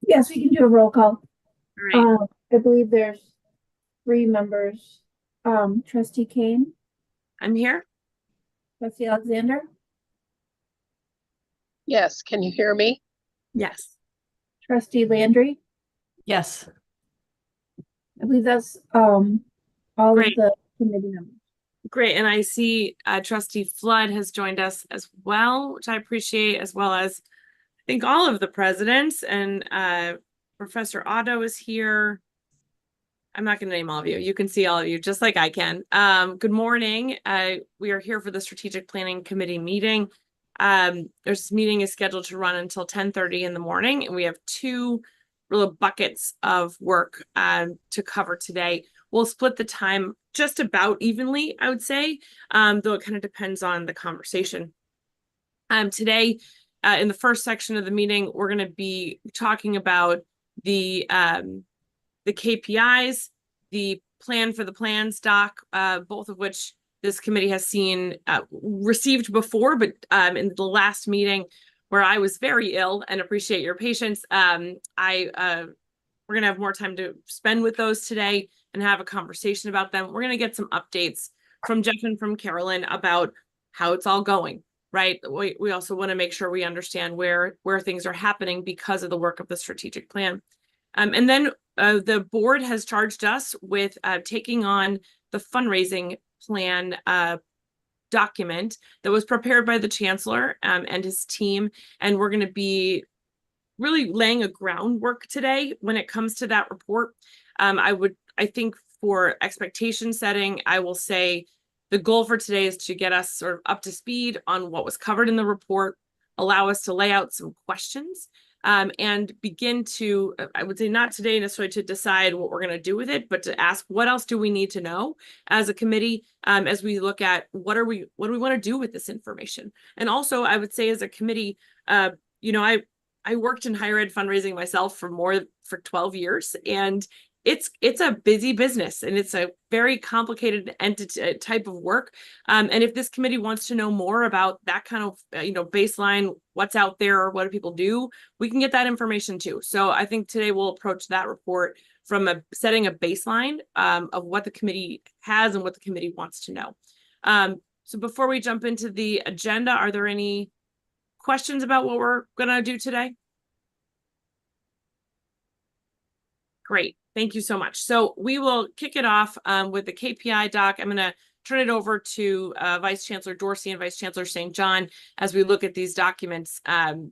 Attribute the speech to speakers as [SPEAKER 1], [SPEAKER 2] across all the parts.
[SPEAKER 1] Yes, we can do a roll call.
[SPEAKER 2] All right.
[SPEAKER 1] I believe there's three members. Trustee Kane,
[SPEAKER 2] I'm here.
[SPEAKER 1] trustee Alexander,
[SPEAKER 3] Yes, can you hear me?
[SPEAKER 2] Yes.
[SPEAKER 1] trustee Landry.
[SPEAKER 2] Yes.
[SPEAKER 1] I believe that's all of
[SPEAKER 2] Great.
[SPEAKER 1] the committee members.
[SPEAKER 2] Great. And I see Trustee Flood has joined us as well, which I appreciate, as well as I think all of the presidents, and Professor Otto is here. I'm not going to name all of you. You can see all of you just like I can. Good morning. We are here for the Strategic Planning Committee meeting. This meeting is scheduled to run until 10:30 in the morning, and we have two real buckets of work to cover today. We'll split the time just about evenly, I would say, though it kind of depends on the conversation. Today, in the first section of the meeting, we're going to be talking about the KPIs, the plan for the plans doc, both of which this committee has received before, but in the last meeting where I was very ill, and appreciate your patience, we're going to have more time to spend with those today and have a conversation about them. We're going to get some updates from Jeff and from Carolyn about how it's all going, right? We also want to make sure we understand where things are happening because of the work of the strategic plan. And then the board has charged us with taking on the fundraising plan document that was prepared by the chancellor and his team. And we're going to be really laying a groundwork today when it comes to that report. I think for expectation setting, I will say the goal for today is to get us sort of up to speed on what was covered in the report, allow us to lay out some questions, and begin to, I would say not today necessarily to decide what we're going to do with it, but to ask what else do we need to know as a committee as we look at what do we want to do with this information. And also I would say as a committee, I worked in higher ed fundraising myself for 12 years, and it's a busy business, and it's a very complicated entity type of work. And if this committee wants to know more about that kind of baseline, what's out there, or what do people do, we can get that information too. So I think today we'll approach that report from setting a baseline of what the committee has and what the committee wants to know. So before we jump into the agenda, are there any questions about what we're going to do today? Great. Thank you so much. So we will kick it off with the KPI doc. I'm going to turn it over to Vice Chancellor Dorsey and Vice Chancellor St. John as we look at these documents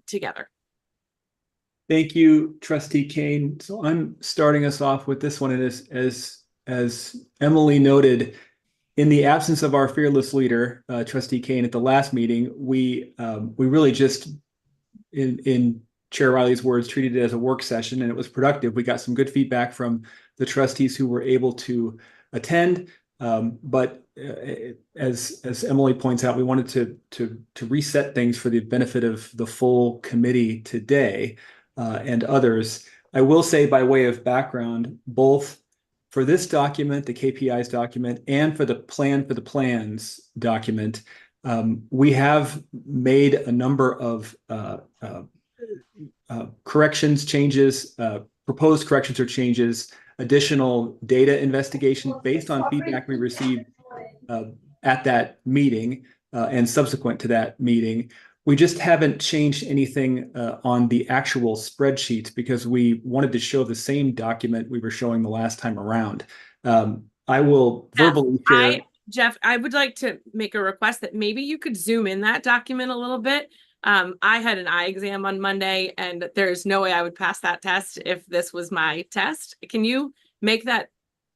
[SPEAKER 2] together.
[SPEAKER 4] Thank you, Trustee Kane. So I'm starting us off with this one. And as Emily noted, in the absence of our fearless leader, Trustee Kane, at the last meeting, we really just, in Chair Riley's words, treated it as a work session, and it was productive. We got some good feedback from the trustees who were able to attend. But as Emily points out, we wanted to reset things for the benefit of the full committee today and others. I will say, by way of background, both for this document, the KPIs document, and for the plan for the plans document, we have made a number of corrections, changes, proposed corrections or changes, additional data investigation based on feedback we received at that meeting and subsequent to that meeting. We just haven't changed anything on the actual spreadsheet because we wanted to show the same document we were showing the last time around. I will verbally share.
[SPEAKER 2] Jeff, I would like to make a request that maybe you could zoom in that document a little bit. I had an eye exam on Monday, and there's no way I would pass that test if this was my test. Can you make that?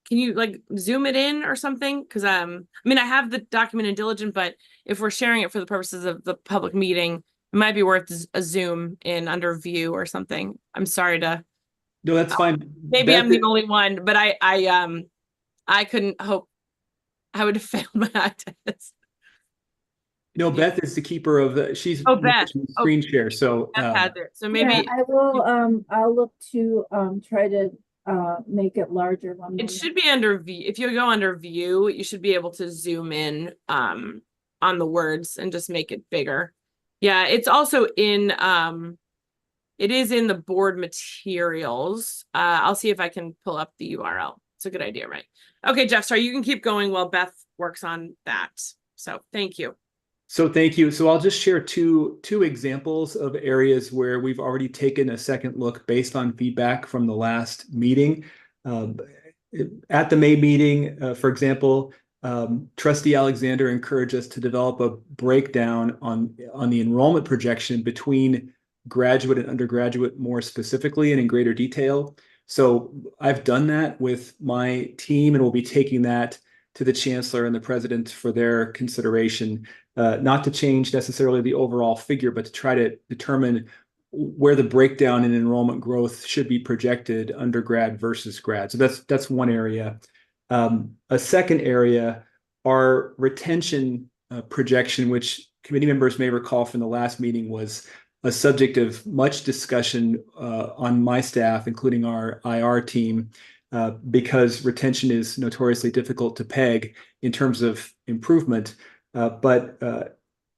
[SPEAKER 2] Can you like zoom it in or something? Because I mean, I have the document in Diligent, but if we're sharing it for the purposes of the public meeting, it might be worth a zoom in under view or something. I'm sorry to.
[SPEAKER 4] No, that's fine.
[SPEAKER 2] Maybe I'm the only one, but I couldn't hope I would have failed my eye test.
[SPEAKER 4] No, Beth is the keeper of the. She's
[SPEAKER 2] Beth.
[SPEAKER 4] Screen share. So
[SPEAKER 2] so maybe
[SPEAKER 1] I will. I'll look to try to make it larger.
[SPEAKER 2] It should be under view. If you go under view, you should be able to zoom in on the words and just make it bigger. Yeah, it's also in It is in the board materials. I'll see if I can pull up the URL. It's a good idea, right? Okay, Jeff, sorry, you can keep going while Beth works on that. So thank you.
[SPEAKER 4] So thank you. So I'll just share two examples of areas where we've already taken a second look based on feedback from the last meeting. At the May meeting, for example, Trustee Alexander encouraged us to develop a breakdown on the enrollment projection between graduate and undergraduate more specifically and in greater detail. So I've done that with my team, and we'll be taking that to the chancellor and the president for their consideration, not to change necessarily the overall figure, but to try to determine where the breakdown in enrollment growth should be projected undergrad versus grad. So that's one area. A second area, our retention projection, which committee members may recall from the last meeting, was a subject of much discussion on my staff, including our IR team, because retention is notoriously difficult to peg in terms of improvement. But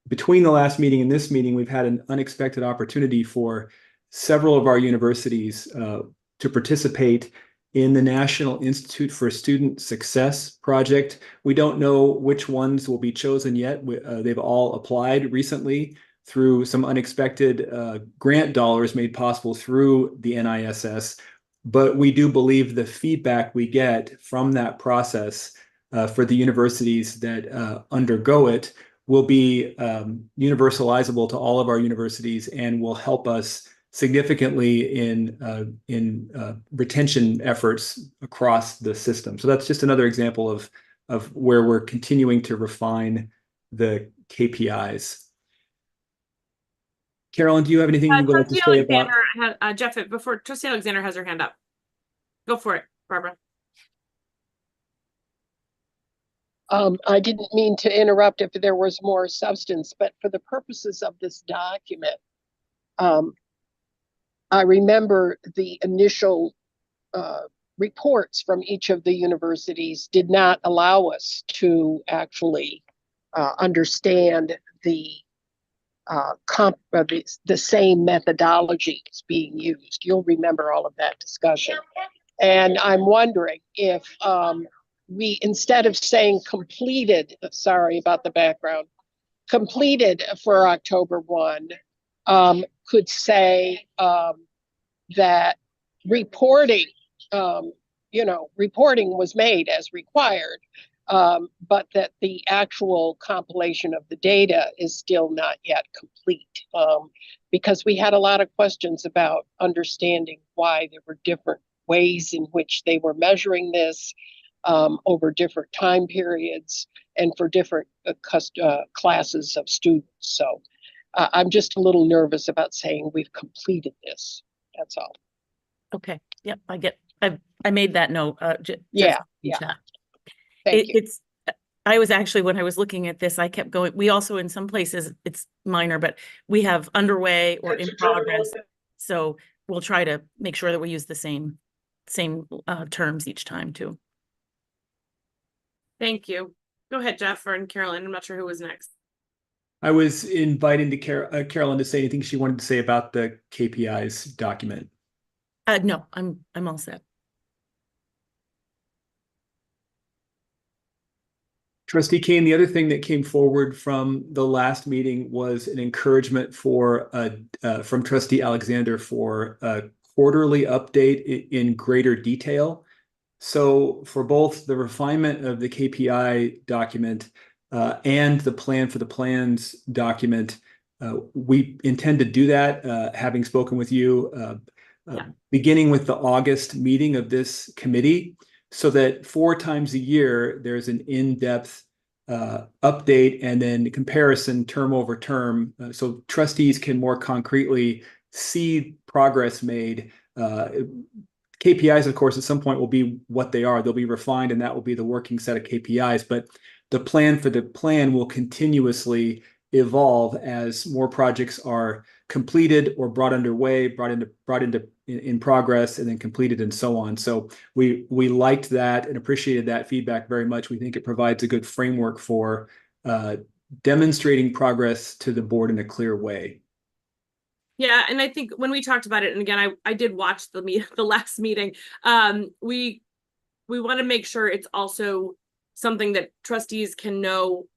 [SPEAKER 4] between the last meeting and this meeting, we've had an unexpected opportunity for several of our universities to participate in the National Institute for Student Success project. We don't know which ones will be chosen yet. They've all applied recently through some unexpected grant dollars made possible through the NISS. But we do believe the feedback we get from that process for the universities that undergo it will be universalizable to all of our universities and will help us significantly in retention efforts across the system. So that's just another example of where we're continuing to refine the KPIs. Carolyn, do you have anything you would like to say about?
[SPEAKER 2] Jeff, before Trustee Alexander has her hand up. Go for it, Barbara.
[SPEAKER 3] I didn't mean to interrupt if there was more substance, but for the purposes of this document, I remember the initial reports from each of the universities did not allow us to actually understand the same methodologies being used. You'll remember all of that discussion. And I'm wondering if we, instead of saying completed, sorry about the background, completed for October 1, could say that reporting, reporting was made as required, but that the actual compilation of the data is still not yet complete, because we had a lot of questions about understanding why there were different ways in which they were measuring this over different time periods and for different classes of students. So I'm just a little nervous about saying we've completed this. That's all.
[SPEAKER 5] Okay. Yep. I made that note.
[SPEAKER 3] Yeah. Thank you.
[SPEAKER 5] I was actually, when I was looking at this, I kept going. We also, in some places, it's minor, but we have underway or in progress. So we'll try to make sure that we use the same terms each time too.
[SPEAKER 2] Thank you. Go ahead, Jeff and Carolyn. I'm not sure who was next.
[SPEAKER 4] I was inviting to Carolyn to say anything she wanted to say about the KPIs document.
[SPEAKER 5] No, I'm all set.
[SPEAKER 4] Trustee Kane, the other thing that came forward from the last meeting was an encouragement for from Trustee Alexander for a quarterly update in greater detail. So for both the refinement of the KPI document and the plan for the plans document, we intend to do that, having spoken with you, beginning with the August meeting of this committee, so that 4 times a year, there's an in-depth update and then comparison term over term, so trustees can more concretely see progress made. KPIs, of course, at some point will be what they are. They'll be refined, and that will be the working set of KPIs. But the plan for the plan will continuously evolve as more projects are completed or brought underway, brought into in progress, and then completed, and so on. So we liked that and appreciated that feedback very much. We think it provides a good framework for demonstrating progress to the board in a clear way.
[SPEAKER 2] Yeah, and I think when we talked about it, and again, I did watch the last meeting. We want to make sure it's also something that trustees can know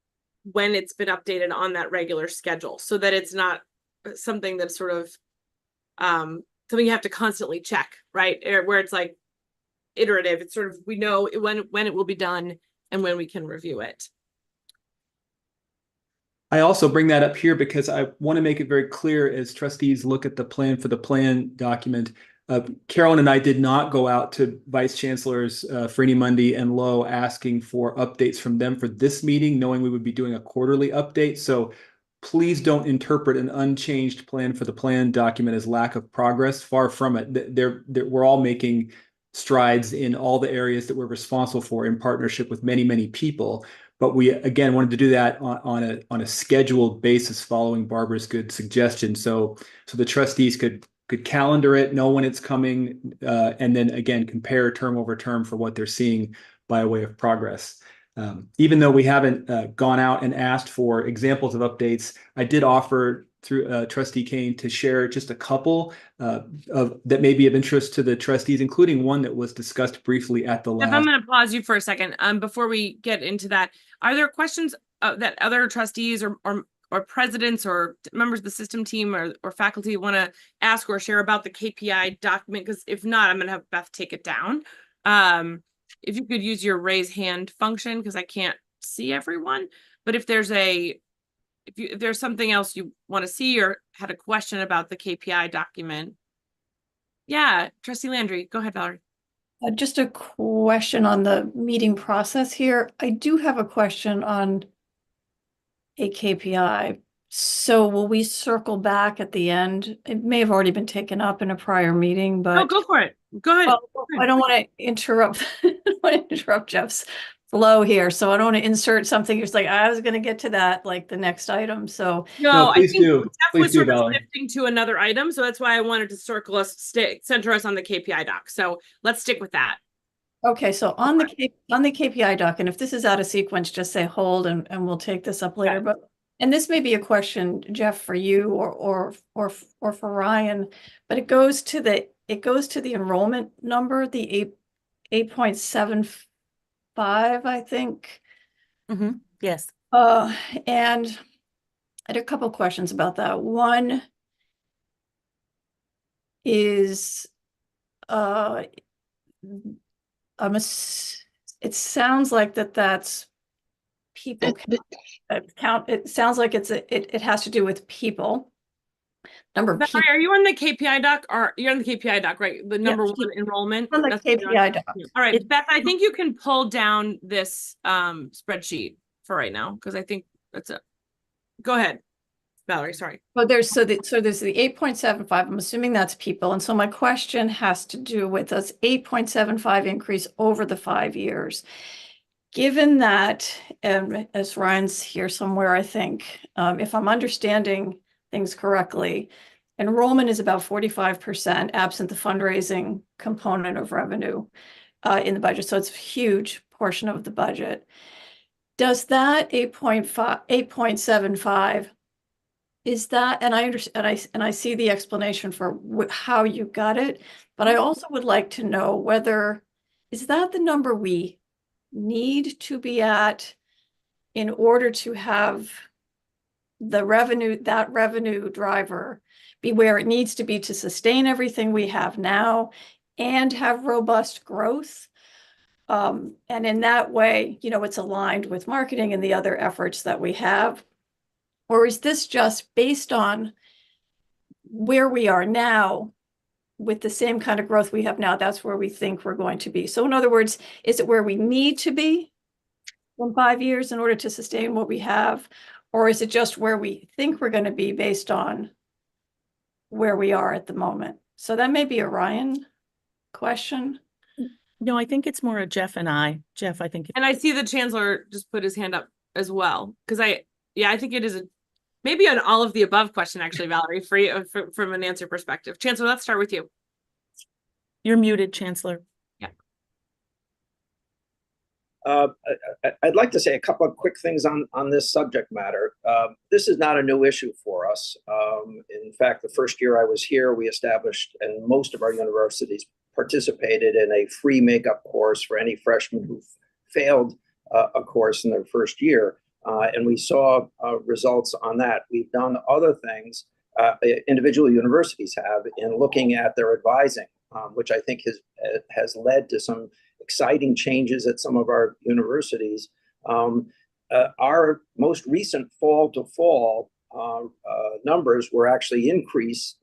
[SPEAKER 2] when it's been updated on that regular schedule, so that it's not something that's sort of something you have to constantly check, right? Where it's like iterative. It's sort of, we know when it will be done and when we can review it.
[SPEAKER 4] I also bring that up here because I want to make it very clear as trustees look at the plan for the plan document. Carolyn and I did not go out to vice chancellors Freeney, Mundy, and Lowe asking for updates from them for this meeting, knowing we would be doing a quarterly update. So please don't interpret an unchanged plan for the plan document as lack of progress. Far from it. We're all making strides in all the areas that we're responsible for in partnership with many, many people. But we, again, wanted to do that on a scheduled basis following Barbara's good suggestion. So the trustees could calendar it, know when it's coming, and then again, compare term over term for what they're seeing by way of progress. Even though we haven't gone out and asked for examples of updates, I did offer through Trustee Kane to share just a couple that may be of interest to the trustees, including one that was discussed briefly at the last.
[SPEAKER 2] I'm going to pause you for a second before we get into that. Are there questions that other trustees or presidents or members of the system team or faculty want to ask or share about the KPI document? Because if not, I'm going to have Beth take it down. If you could use your raise hand function, because I can't see everyone, but if there's if there's something else you want to see or had a question about the KPI document. Yeah, Trustee Landry, go ahead, Valerie.
[SPEAKER 6] Just a question on the meeting process here. I do have a question on a KPI. So will we circle back at the end? It may have already been taken up in a prior meeting, but
[SPEAKER 2] Oh, go for it. Go ahead.
[SPEAKER 6] well, I don't want to interrupt. I don't want to interrupt Jeff's flow here, so I don't want to insert something. It's like I was going to get to that, like the next item. So
[SPEAKER 2] No, I
[SPEAKER 4] please
[SPEAKER 2] think
[SPEAKER 4] do.
[SPEAKER 2] Jeff
[SPEAKER 4] Please
[SPEAKER 2] was
[SPEAKER 4] do,
[SPEAKER 2] sort of
[SPEAKER 4] Valerie.
[SPEAKER 2] shifting to another item, so that's why I wanted to center us on the KPI doc. So let's stick with that.
[SPEAKER 6] okay, so on the KPI doc, and if this is out of sequence, just say hold, and we'll take this up later.
[SPEAKER 2] Okay.
[SPEAKER 6] But and this may be a question, Jeff, for you or for Ryan, but it goes to the enrollment number, the 8.75, I think.
[SPEAKER 5] Yes.
[SPEAKER 6] And I had a couple questions about that. One is it sounds like that's people count. It sounds like it has to do with people. Number of people
[SPEAKER 2] Valerie, are you on the KPI doc, or you're on the KPI doc, right? The number one enrollment.
[SPEAKER 6] on the
[SPEAKER 2] That's what you're on?
[SPEAKER 6] KPI doc.
[SPEAKER 2] All right, Beth, I think you can pull down this spreadsheet for right now, because I think that's it. Go ahead, Valerie, sorry.
[SPEAKER 6] Well, there's the 8.75. I'm assuming that's people. And so my question has to do with this 8.75 increase over the 5 years. Given that, as Ryan's here somewhere, I think, if I'm understanding things correctly, enrollment is about 45% absent the fundraising component of revenue in the budget. So it's a huge portion of the budget. Does that 8.75 is that, and I understand, and I see the explanation for how you got it, but I also would like to know whether, is that the number we need to be at in order to have the revenue, that revenue driver be where it needs to be to sustain everything we have now and have robust growth? And in that way, it's aligned with marketing and the other efforts that we have. Or is this just based on where we are now with the same kind of growth we have now? That's where we think we're going to be. So in other words, is it where we need to be in 5 years in order to sustain what we have? Or is it just where we think we're going to be based on where we are at the moment? So that may be a Ryan question.
[SPEAKER 5] No, I think it's more a Jeff and I. Jeff, I think.
[SPEAKER 2] And I see the chancellor just put his hand up as well, because I think it is maybe an all of the above question, actually, Valerie, for you, from an answer perspective. Chancellor, let's start with you.
[SPEAKER 5] You're muted, Chancellor.
[SPEAKER 2] Yeah.
[SPEAKER 7] I'd like to say a couple of quick things on this subject matter. This is not a new issue for us. In fact, the first year I was here, we established, and most of our universities participated in a free makeup course for any freshmen who failed a course in their first year. And we saw results on that. We've done other things individual universities have in looking at their advising, which I think has led to some exciting changes at some of our universities. Our most recent fall to fall numbers were actually increase.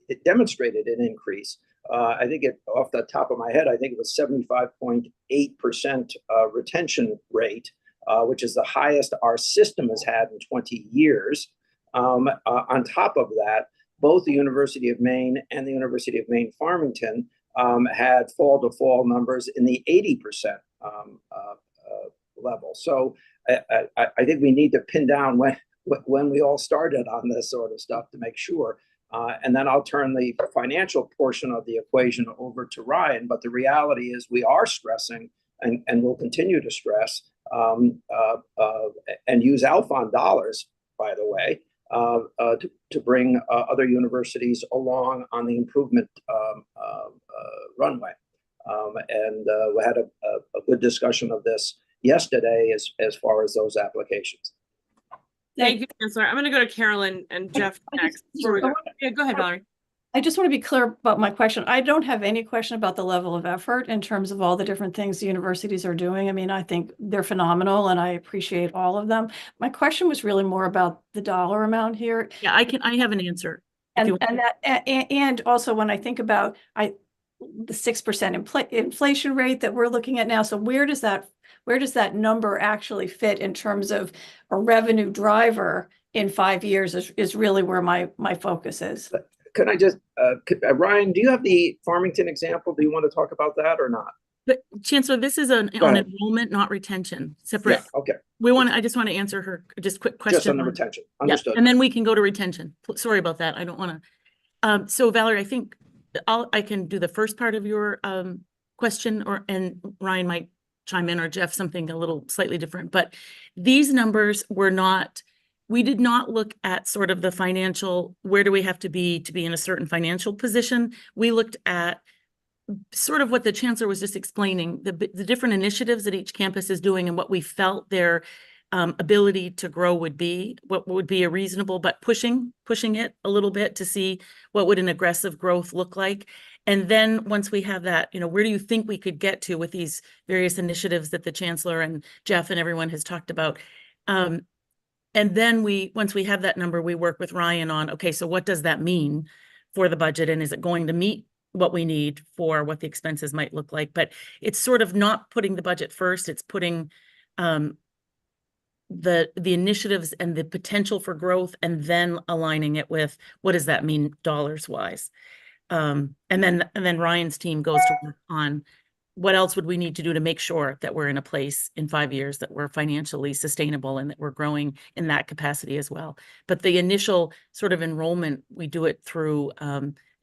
[SPEAKER 7] It demonstrated an increase. I think off the top of my head, I think it was 75.8% retention rate, which is the highest our system has had in 20 years. On top of that, both the University of Maine and the University of Maine Farmington had fall to fall numbers in the 80% level. So I think we need to pin down when we all started on this sort of stuff to make sure. And then I'll turn the financial portion of the equation over to Ryan. But the reality is we are stressing and will continue to stress and use Alphon dollars, by the way, to bring other universities along on the improvement runway. And we had a good discussion of this yesterday as far as those applications.
[SPEAKER 2] Thank you, Chancellor. I'm going to go to Carolyn and Jeff next. Yeah, go ahead, Valerie.
[SPEAKER 6] I just want to be clear about my question. I don't have any question about the level of effort in terms of all the different things the universities are doing. I mean, I think they're phenomenal and I appreciate all of them. My question was really more about the dollar amount here.
[SPEAKER 5] Yeah, I have an answer.
[SPEAKER 6] And also when I think about the 6% inflation rate that we're looking at now. So where does that number actually fit in terms of a revenue driver in 5 years is really where my focus is.
[SPEAKER 7] Can I just, Ryan, do you have the Farmington example? Do you want to talk about that or not?
[SPEAKER 5] But Chancellor, this is on enrollment, not retention. Separate.
[SPEAKER 7] Yeah, okay.
[SPEAKER 5] I just want to answer her just quick question.
[SPEAKER 7] Just on the retention. Understood.
[SPEAKER 5] Yeah, and then we can go to retention. Sorry about that. I don't want to. So Valerie, I think I can do the first part of your question, and Ryan might chime in, or Jeff, something a little slightly different. But these numbers were not. We did not look at sort of the financial, where do we have to be in a certain financial position. We looked at sort of what the chancellor was just explaining, the different initiatives that each campus is doing and what we felt their ability to grow would be, what would be a reasonable, but pushing it a little bit to see what would an aggressive growth look like. And then once we have that, where do you think we could get to with these various initiatives that the chancellor and Jeff and everyone has talked about? And then once we have that number, we work with Ryan on, okay, so what does that mean for the budget? And is it going to meet what we need for what the expenses might look like? But it's sort of not putting the budget first. It's putting the initiatives and the potential for growth, and then aligning it with what does that mean dollars wise? And then Ryan's team goes to work on what else would we need to do to make sure that we're in a place in 5 years that we're financially sustainable and that we're growing in that capacity as well. But the initial sort of enrollment, we do it through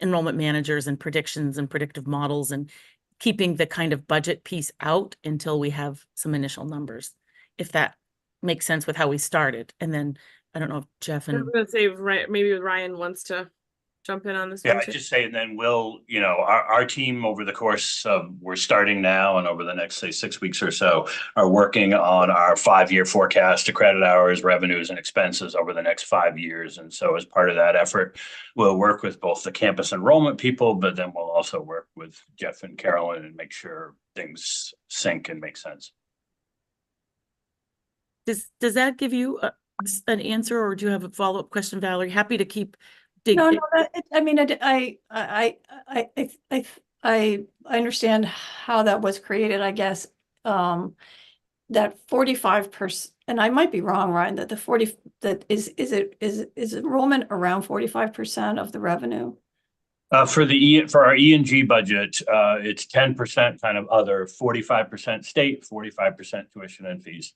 [SPEAKER 5] enrollment managers and predictions and predictive models, and keeping the kind of budget piece out until we have some initial numbers, if that makes sense with how we started. And then I don't know if Jeff and—
[SPEAKER 2] I'm going to say maybe Ryan wants to jump in on this one.
[SPEAKER 8] Yeah, I just say, and then we'll, our team over the course of, we're starting now and over the next, say, 6 weeks or so, are working on our 5-year forecast to credit hours, revenues, and expenses over the next 5 years. And so as part of that effort, we'll work with both the campus enrollment people, but then we'll also work with Jeff and Carolyn and make sure things sync and make sense.
[SPEAKER 5] Does that give you an answer, or do you have a follow-up question, Valerie? Happy to keep
[SPEAKER 6] No, I mean, I understand how that was created, I guess, that 45%, and I might be wrong, Ryan, that is enrollment around 45% of the revenue?
[SPEAKER 8] For our E&G budget, it's 10% kind of other, 45% state, 45% tuition and fees.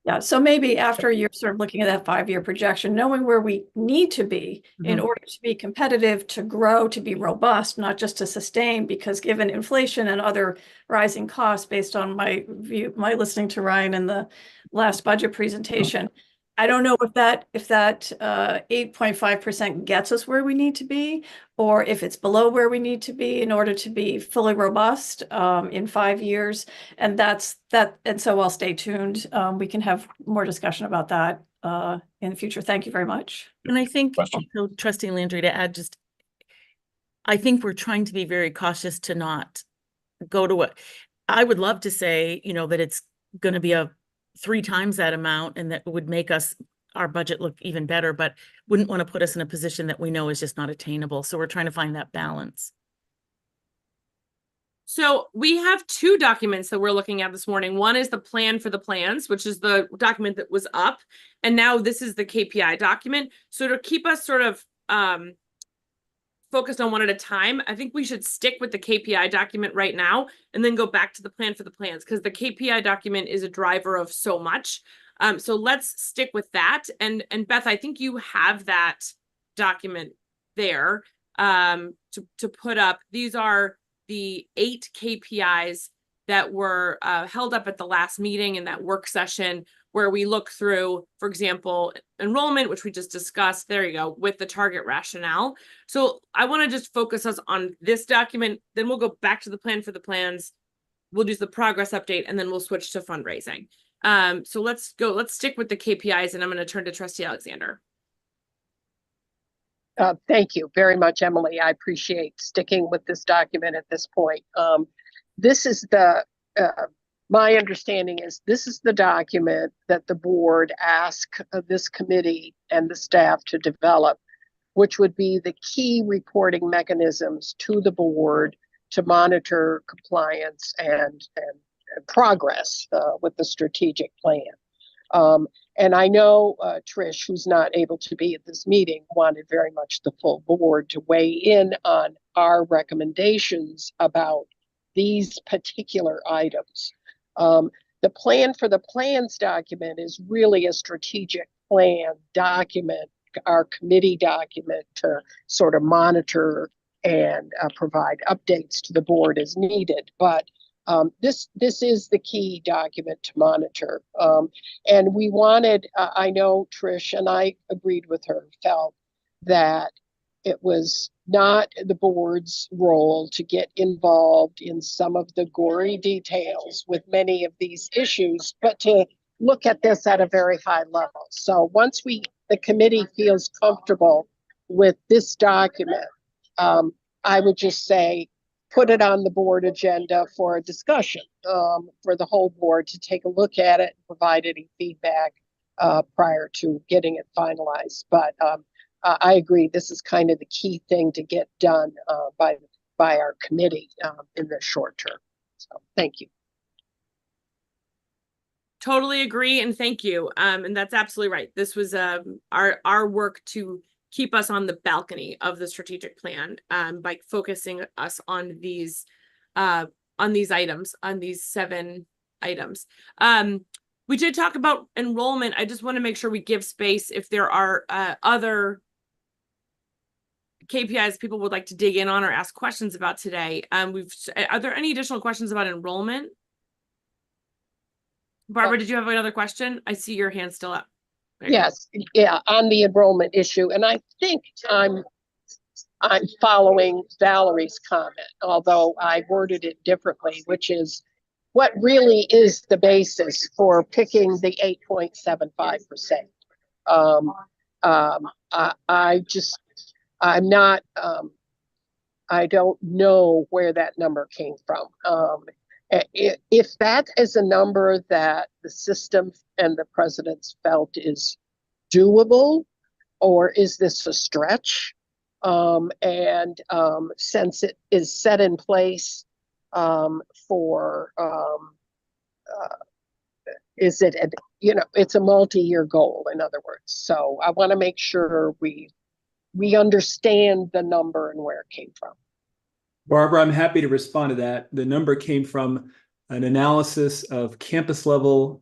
[SPEAKER 6] Yeah, so maybe after you're sort of looking at that 5-year projection, knowing where we need to be in
[SPEAKER 5] Mhm.
[SPEAKER 6] order to be competitive, to grow, to be robust, not just to sustain, because given inflation and other rising costs based on my view, my listening to Ryan in the last budget presentation, I don't know if that 8.5% gets us where we need to be, or if it's below where we need to be in order to be fully robust in 5 years. And so I'll stay tuned. We can have more discussion about that in the future. Thank you very much.
[SPEAKER 5] And I think
[SPEAKER 8] Question.
[SPEAKER 5] also, Trustee Landry, to add just, I think we're trying to be very cautious to not go to what, I would love to say, that it's going to be 3 times that amount and that would make our budget look even better, but wouldn't want to put us in a position that we know is just not attainable. So we're trying to find that balance.
[SPEAKER 2] So we have 2 documents that we're looking at this morning. One is the plan for the plans, which is the document that was up. And now this is the KPI document. So to keep us sort of focused on one at a time, I think we should stick with the KPI document right now and then go back to the plan for the plans, because the KPI document is a driver of so much. So let's stick with that. And Beth, I think you have that document there to put up. These are the 8 KPIs that were held up at the last meeting in that work session, where we look through, for example, enrollment, which we just discussed, there you go, with the target rationale. So I want to just focus us on this document, then we'll go back to the plan for the plans, we'll do the progress update, and then we'll switch to fundraising. So let's stick with the KPIs, and I'm going to turn to Trustee Alexander.
[SPEAKER 3] Thank you very much, Emily. I appreciate sticking with this document at this point. This is my understanding is this is the document that the board asked this committee and the staff to develop, which would be the key reporting mechanisms to the board to monitor compliance and progress with the strategic plan. And I know Trish, who's not able to be at this meeting, wanted very much the full board to weigh in on our recommendations about these particular items. The plan for the plans document is really a strategic plan document, our committee document to sort of monitor and provide updates to the board as needed. But this is the key document to monitor. And we wanted, I know Trish, and I agreed with her, felt that it was not the board's role to get involved in some of the gory details with many of these issues, but to look at this at a very high level. So once the committee feels comfortable with this document, I would just say, put it on the board agenda for a discussion for the whole board to take a look at it and provide any feedback prior to getting it finalized. But I agree, this is kind of the key thing to get done by our committee in the short term. So thank you.
[SPEAKER 2] Totally agree, and thank you. And that's absolutely right. This was our work to keep us on the balcony of the strategic plan by focusing us on these items, on these 7 items. We did talk about enrollment. I just want to make sure we give space if there are other KPIs people would like to dig in on or ask questions about today. Are there any additional questions about enrollment? Barbara, did you have another question? I see your hand still up.
[SPEAKER 3] Yes, yeah, on the enrollment issue. And I think I'm following Valerie's comment, although I worded it differently, which is what really is the basis for picking the 8.75%. I don't know where that number came from. If that is a number that the system and the president's felt is doable, or is this a stretch? Since it is set in place is it, it's a multi-year goal, in other words. So I want to make sure we understand the number and where it came from.
[SPEAKER 4] Barbara, I'm happy to respond to that. The number came from an analysis of campus level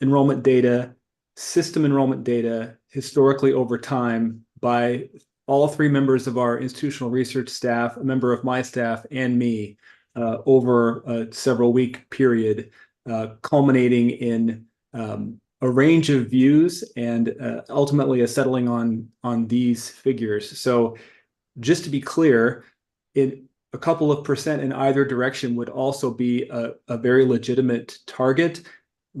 [SPEAKER 4] enrollment data, system enrollment data, historically over time by all three members of our institutional research staff, a member of my staff, and me over a several week period, culminating in a range of views and ultimately a settling on these figures. So just to be clear, a couple of percent in either direction would also be a very legitimate target.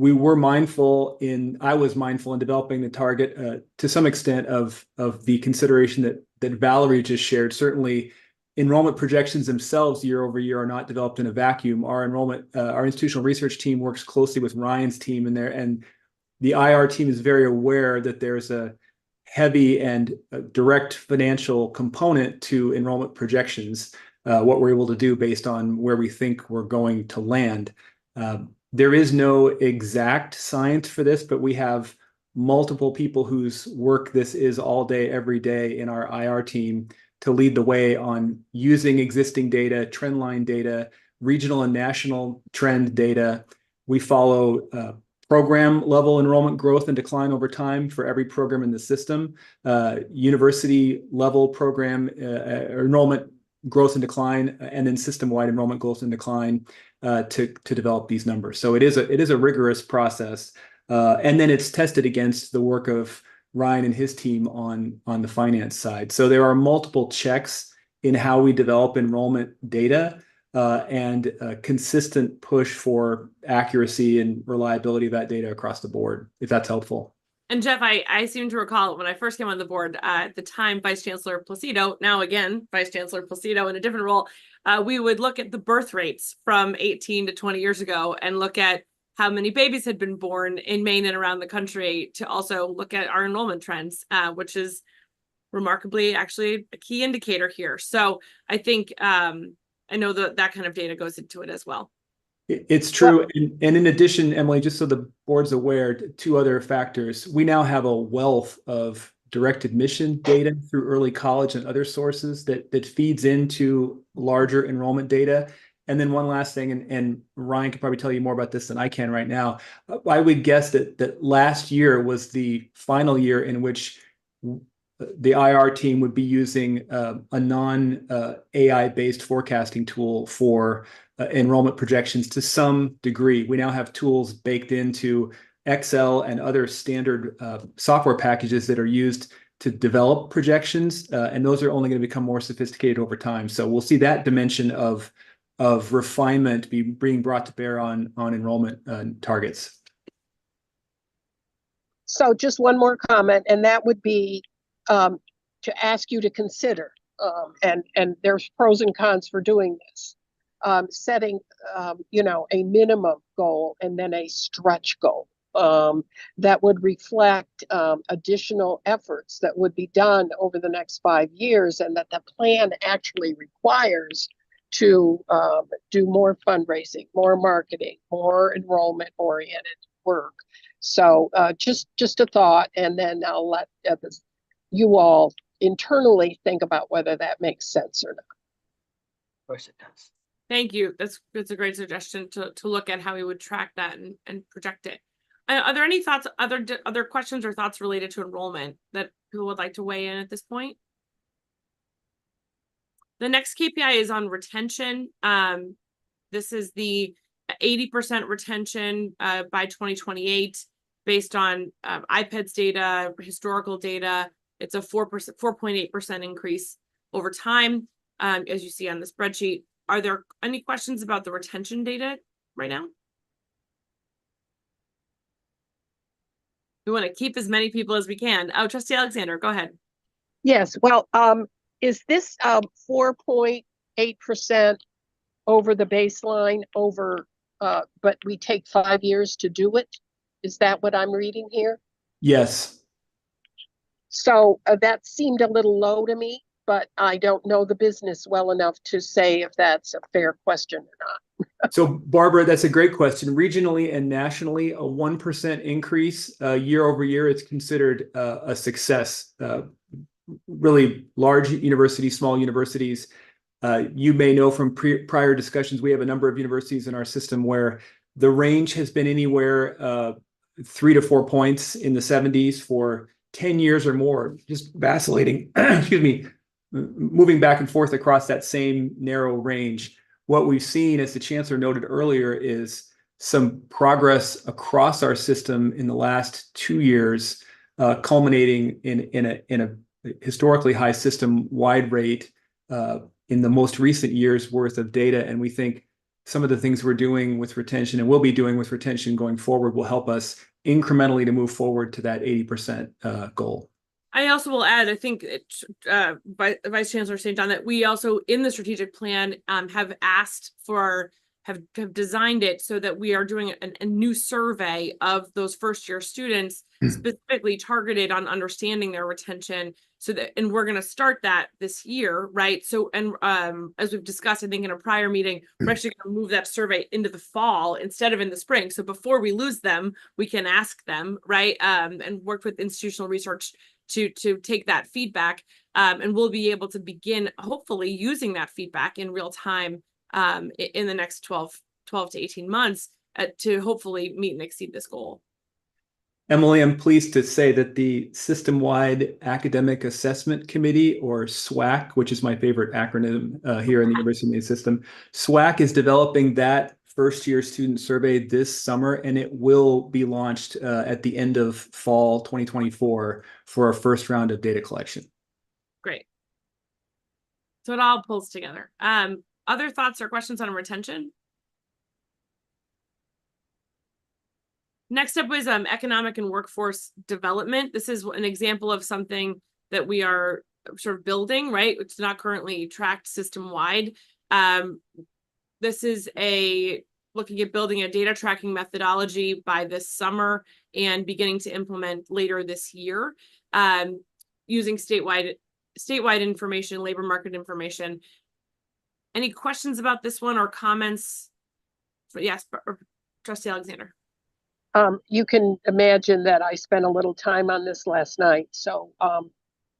[SPEAKER 4] I was mindful in developing the target to some extent of the consideration that Valerie just shared. Certainly, enrollment projections themselves year over year are not developed in a vacuum. Our institutional research team works closely with Ryan's team in there, and the IR team is very aware that there's a heavy and direct financial component to enrollment projections, what we're able to do based on where we think we're going to land. There is no exact science for this, but we have multiple people whose work this is all day, every day in our IR team to lead the way on using existing data, trend line data, regional and national trend data. We follow program level enrollment growth and decline over time for every program in the system, university level program enrollment growth and decline, and then system-wide enrollment growth and decline to develop these numbers. So it is a rigorous process, and then it's tested against the work of Ryan and his team on the finance side. So there are multiple checks in how we develop enrollment data, and a consistent push for accuracy and reliability of that data across the board, if that's helpful.
[SPEAKER 2] And Jeff, I seem to recall when I first came on the board, at the time, Vice Chancellor Placido, now again, Vice Chancellor Placido in a different role, we would look at the birth rates from 18 to 20 years ago and look at how many babies had been born in Maine and around the country to also look at our enrollment trends, which is remarkably actually a key indicator here. So I think I know that kind of data goes into it as well.
[SPEAKER 4] It's true. And in addition, Emily, just so the board's aware, two other factors. We now have a wealth of direct admission data through early college and other sources that feeds into larger enrollment data. And then one last thing, and Ryan can probably tell you more about this than I can right now. I would guess that last year was the final year in which the IR team would be using a non-AI based forecasting tool for enrollment projections to some degree. We now have tools baked into Excel and other standard software packages that are used to develop projections, and those are only going to become more sophisticated over time. So we'll see that dimension of refinement being brought to bear on enrollment targets.
[SPEAKER 3] So just one more comment, and that would be to ask you to consider, and there's pros and cons for doing this, setting, a minimum goal and then a stretch goal that would reflect additional efforts that would be done over the next 5 years, and that the plan actually requires to do more fundraising, more marketing, more enrollment-oriented work. So just a thought, and then I'll let you all internally think about whether that makes sense or not.
[SPEAKER 9] Of course it does.
[SPEAKER 2] Thank you. That's a great suggestion to look at how we would track that and project it. Are there any thoughts, other questions or thoughts related to enrollment that people would like to weigh in at this point? The next KPI is on retention. This is the 80% retention by 2028 based on IPEDS data, historical data. It's a 4.8% increase over time, as you see on the spreadsheet. Are there any questions about the retention data right now? We want to keep as many people as we can. Oh, Trustee Alexander, go ahead.
[SPEAKER 3] Yes, well, is this 4.8% over the baseline but we take 5 years to do it? Is that what I'm reading here?
[SPEAKER 4] Yes.
[SPEAKER 3] So that seemed a little low to me, but I don't know the business well enough to say if that's a fair question or not.
[SPEAKER 4] So Barbara, that's a great question. Regionally and nationally, a 1% increase year over year is considered a success. Really large universities, small universities. You may know from prior discussions, we have a number of universities in our system where the range has been anywhere 3 to 4 points in the 70s for 10 years or more, just vacillating, excuse me, moving back and forth across that same narrow range. What we've seen, as the chancellor noted earlier, is some progress across our system in the last 2 years, culminating in a historically high system-wide rate in the most recent years worth of data. And we think some of the things we're doing with retention and will be doing with retention going forward will help us incrementally to move forward to that 80% goal.
[SPEAKER 2] I also will add, I think, Vice Chancellor St. John, that we also in the strategic plan have asked for, have designed it so that we are doing a new survey of those first year students specifically targeted on understanding their retention. So that, and we're going to start that this year, right? So, and as we've discussed, I think in a prior meeting, we're actually going to move that survey into the fall instead of in the spring. So before we lose them, we can ask them, right? And work with institutional research to take that feedback, and we'll be able to begin hopefully using that feedback in real time in the next 12 to 18 months to hopefully meet and exceed this goal.
[SPEAKER 4] Emily, I'm pleased to say that the System-Wide Academic Assessment Committee, or SWAC, which is my favorite acronym here in the University of Maine system, SWAC is developing that first-year student survey this summer, and it will be launched at the end of fall 2024 for our first round of data collection.
[SPEAKER 2] Great. So it all pulls together. Other thoughts or questions on retention? Next up was economic and workforce development. This is an example of something that we are sort of building, right? It's not currently tracked system-wide. This is looking at building a data tracking methodology by this summer and beginning to implement later this year, using statewide information, labor market information. Any questions about this one or comments? Yes, Trustee Alexander.
[SPEAKER 3] You can imagine that I spent a little time on this last night. So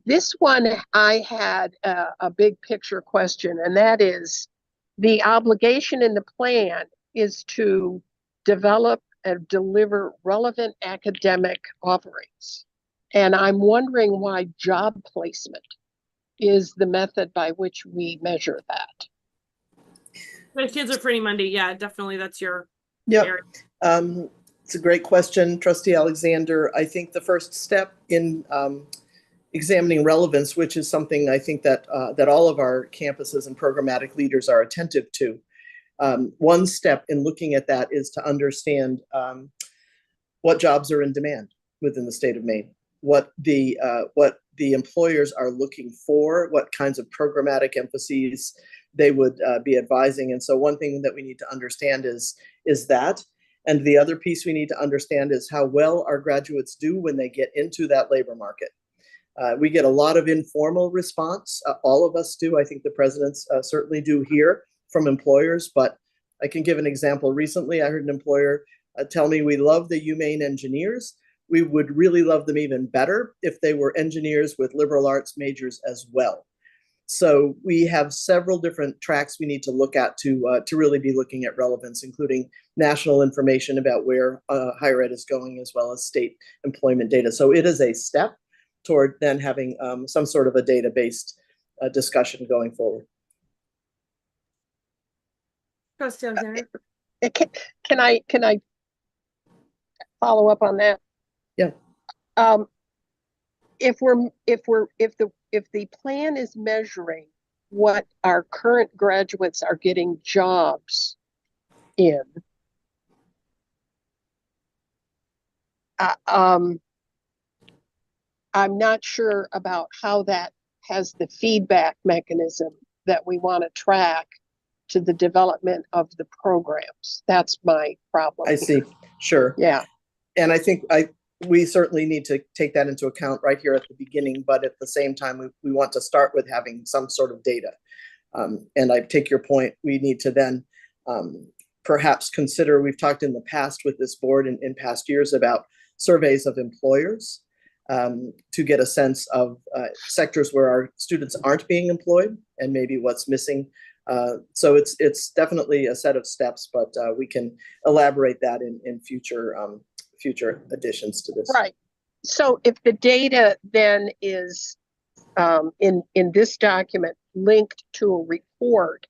[SPEAKER 3] this one, I had a big picture question, and that is the obligation in the plan is to develop and deliver relevant academic offerings. And I'm wondering why job placement is the method by which we measure that.
[SPEAKER 2] Vice Chancellor Franny Mundy, yeah, definitely that's your
[SPEAKER 10] area. It's a great question, Trustee Alexander. I think the first step in examining relevance, which is something I think that that all of our campuses and programmatic leaders are attentive to. One step in looking at that is to understand what jobs are in demand within the state of Maine, what the employers are looking for, what kinds of programmatic emphases they would be advising. And so one thing that we need to understand is that. And the other piece we need to understand is how well our graduates do when they get into that labor market. We get a lot of informal response. All of us do. I think the presidents certainly do here from employers, but I can give an example. Recently, I heard an employer tell me, we love the UMaine engineers. We would really love them even better if they were engineers with liberal arts majors as well. So we have several different tracks we need to look at to really be looking at relevance, including national information about where higher ed is going, as well as state employment data. So it is a step toward then having some sort of a data-based discussion going forward.
[SPEAKER 2] Trustee Alexander.
[SPEAKER 3] Can I follow up on that?
[SPEAKER 10] Yeah.
[SPEAKER 3] If the plan is measuring what our current graduates are getting jobs in, I'm not sure about how that has the feedback mechanism that we want to track to the development of the programs. That's my problem.
[SPEAKER 10] I see. Sure.
[SPEAKER 3] Yeah.
[SPEAKER 10] And I think we certainly need to take that into account right here at the beginning, but at the same time, we want to start with having some sort of data. And I take your point. We need to then perhaps consider, we've talked in the past with this board in past years about surveys of employers to get a sense of sectors where our students aren't being employed and maybe what's missing. So it's definitely a set of steps, but we can elaborate that in future future additions to this.
[SPEAKER 3] Right. So if the data then is in this document linked to a report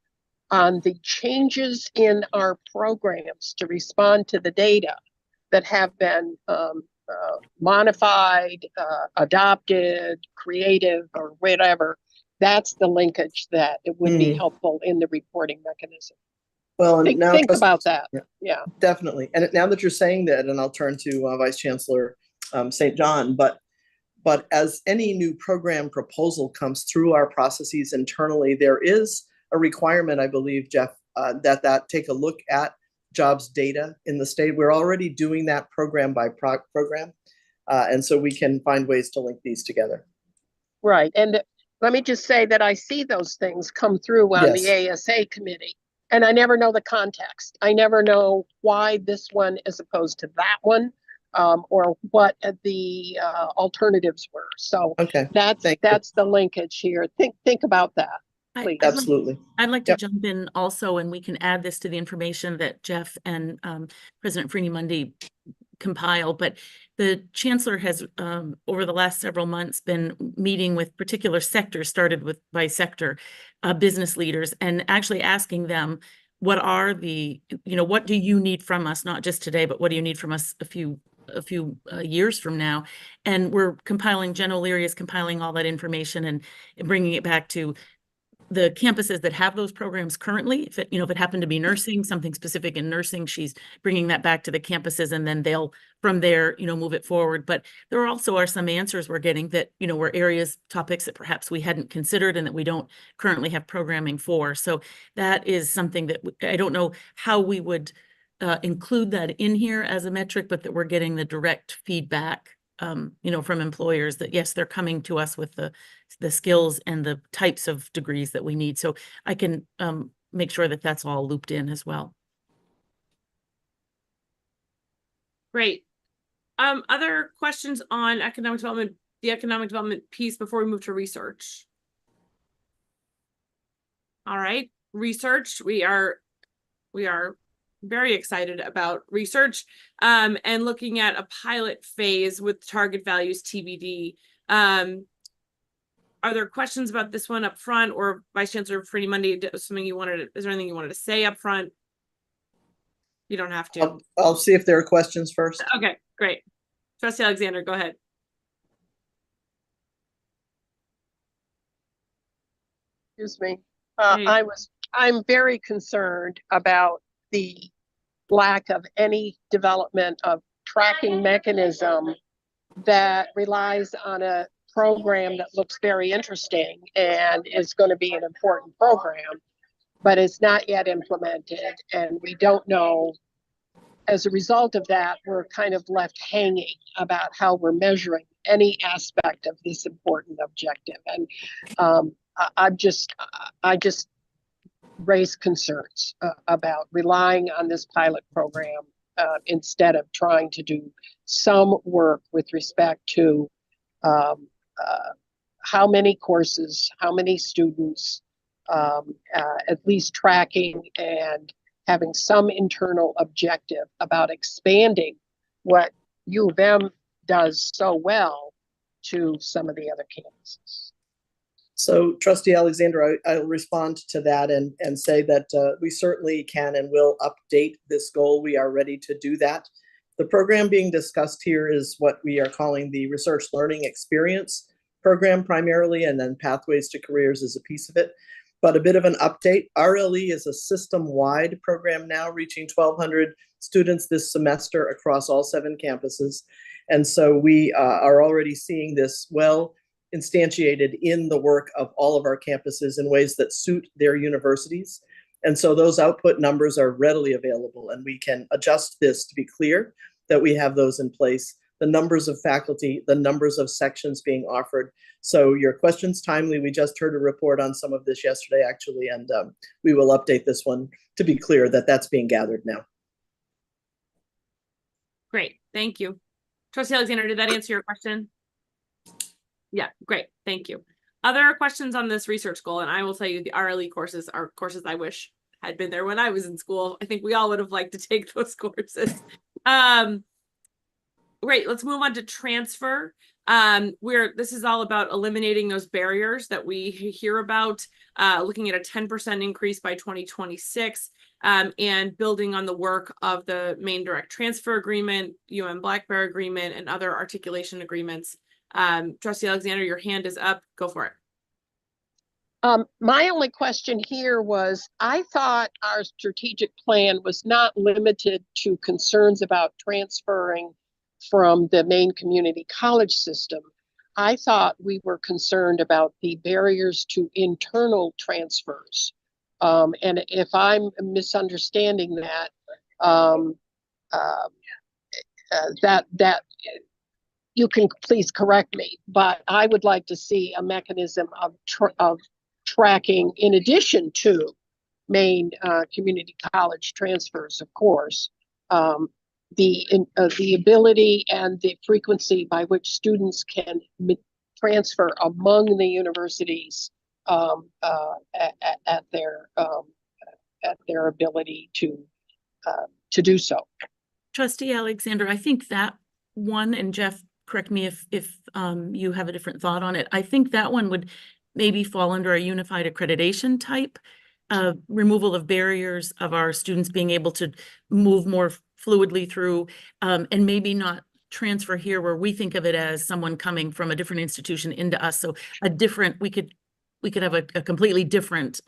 [SPEAKER 3] on the changes in our programs to respond to the data that have been modified, adopted, creative, or whatever, that's the linkage that it would be helpful in the reporting mechanism.
[SPEAKER 10] Well, and
[SPEAKER 3] Think,
[SPEAKER 10] now
[SPEAKER 3] think about that.
[SPEAKER 10] Yeah.
[SPEAKER 3] Yeah.
[SPEAKER 10] Definitely. And now that you're saying that, and I'll turn to Vice Chancellor St. John, but as any new program proposal comes through our processes internally, there is a requirement, I believe, Jeff, that take a look at jobs data in the state. We're already doing that program by program. And so we can find ways to link these together.
[SPEAKER 3] Right. And let me just say that I see those things come through on the ASA committee, and I never know the context. I never know why this one as opposed to that one, or what the alternatives were. So that's the linkage here. Think about that, please.
[SPEAKER 10] Absolutely.
[SPEAKER 5] I'd like to jump in also, and we can add this to the information that Jeff and President Freeney-Mundy compile, but the chancellor has over the last several months been meeting with particular sectors, started with by sector business leaders, and actually asking them, what are the, what do you need from us, not just today, but what do you need from us a few years from now? And we're compiling, Jen O'Leary is compiling all that information and bringing it back to the campuses that have those programs currently. If it happened to be nursing, something specific in nursing, she's bringing that back to the campuses, and then they'll from there, move it forward. But there also are some answers we're getting that, were areas, topics that perhaps we hadn't considered and that we don't currently have programming for. So that is something that I don't know how we would include that in here as a metric, but that we're getting the direct feedback from employers that yes, they're coming to us with the skills and the types of degrees that we need. So I can make sure that that's all looped in as well.
[SPEAKER 2] Great. Other questions on economic development, the economic development piece before we move to research? All right, research. We are very excited about research and looking at a pilot phase with target values TBD. Are there questions about this one up front, or Vice Chancellor Freeney-Mundy, is there anything you wanted to say up front? You don't have to.
[SPEAKER 10] I'll see if there are questions first.
[SPEAKER 2] Okay, great. Trustee Alexander, go ahead.
[SPEAKER 3] Excuse me. I'm very concerned about the lack of any development of tracking mechanism that relies on a program that looks very interesting and is going to be an important program, but it's not yet implemented, and we don't know. As a result of that, we're kind of left hanging about how we're measuring any aspect of this important objective. And I just raise concerns about relying on this pilot program instead of trying to do some work with respect to how many courses, how many students, at least tracking and having some internal objective about expanding what U of M does so well to some of the other campuses.
[SPEAKER 10] So, Trustee Alexander, I'll respond to that and say that we certainly can and will update this goal. We are ready to do that. The program being discussed here is what we are calling the Research Learning Experience program primarily, and then Pathways to Careers is a piece of it. But a bit of an update, RLE is a system-wide program now reaching 1,200 students this semester across all 7 campuses. And so we are already seeing this well instantiated in the work of all of our campuses in ways that suit their universities. And so those output numbers are readily available, and we can adjust this to be clear that we have those in place, the numbers of faculty, the numbers of sections being offered. So your question's timely. We just heard a report on some of this yesterday, actually, and we will update this one to be clear that that's being gathered now.
[SPEAKER 2] Great, thank you. Trustee Alexander, did that answer your question? Yeah, great, thank you. Other questions on this research goal? And I will tell you, the RLE courses are courses I wish had been there when I was in school. I think we all would have liked to take those courses. Great, let's move on to transfer. This is all about eliminating those barriers that we hear about, looking at a 10% increase by 2026, and building on the work of the Maine Direct Transfer Agreement, Black Bear Agreement, and other articulation agreements. Trustee Alexander, your hand is up. Go for it.
[SPEAKER 3] My only question here was, I thought our strategic plan was not limited to concerns about transferring from the Maine community college system. I thought we were concerned about the barriers to internal transfers. And if I'm misunderstanding that, that you can please correct me, but I would like to see a mechanism of tracking, in addition to Maine community college transfers, of course, the ability and the frequency by which students can transfer among the universities at their ability to do so.
[SPEAKER 5] Trustee Alexander, I think that one, and Jeff, correct me if you have a different thought on it. I think that one would maybe fall under a unified accreditation type, removal of barriers of our students being able to move more fluidly through, and maybe not transfer here where we think of it as someone coming from a different institution into us. So a different, we could have a completely different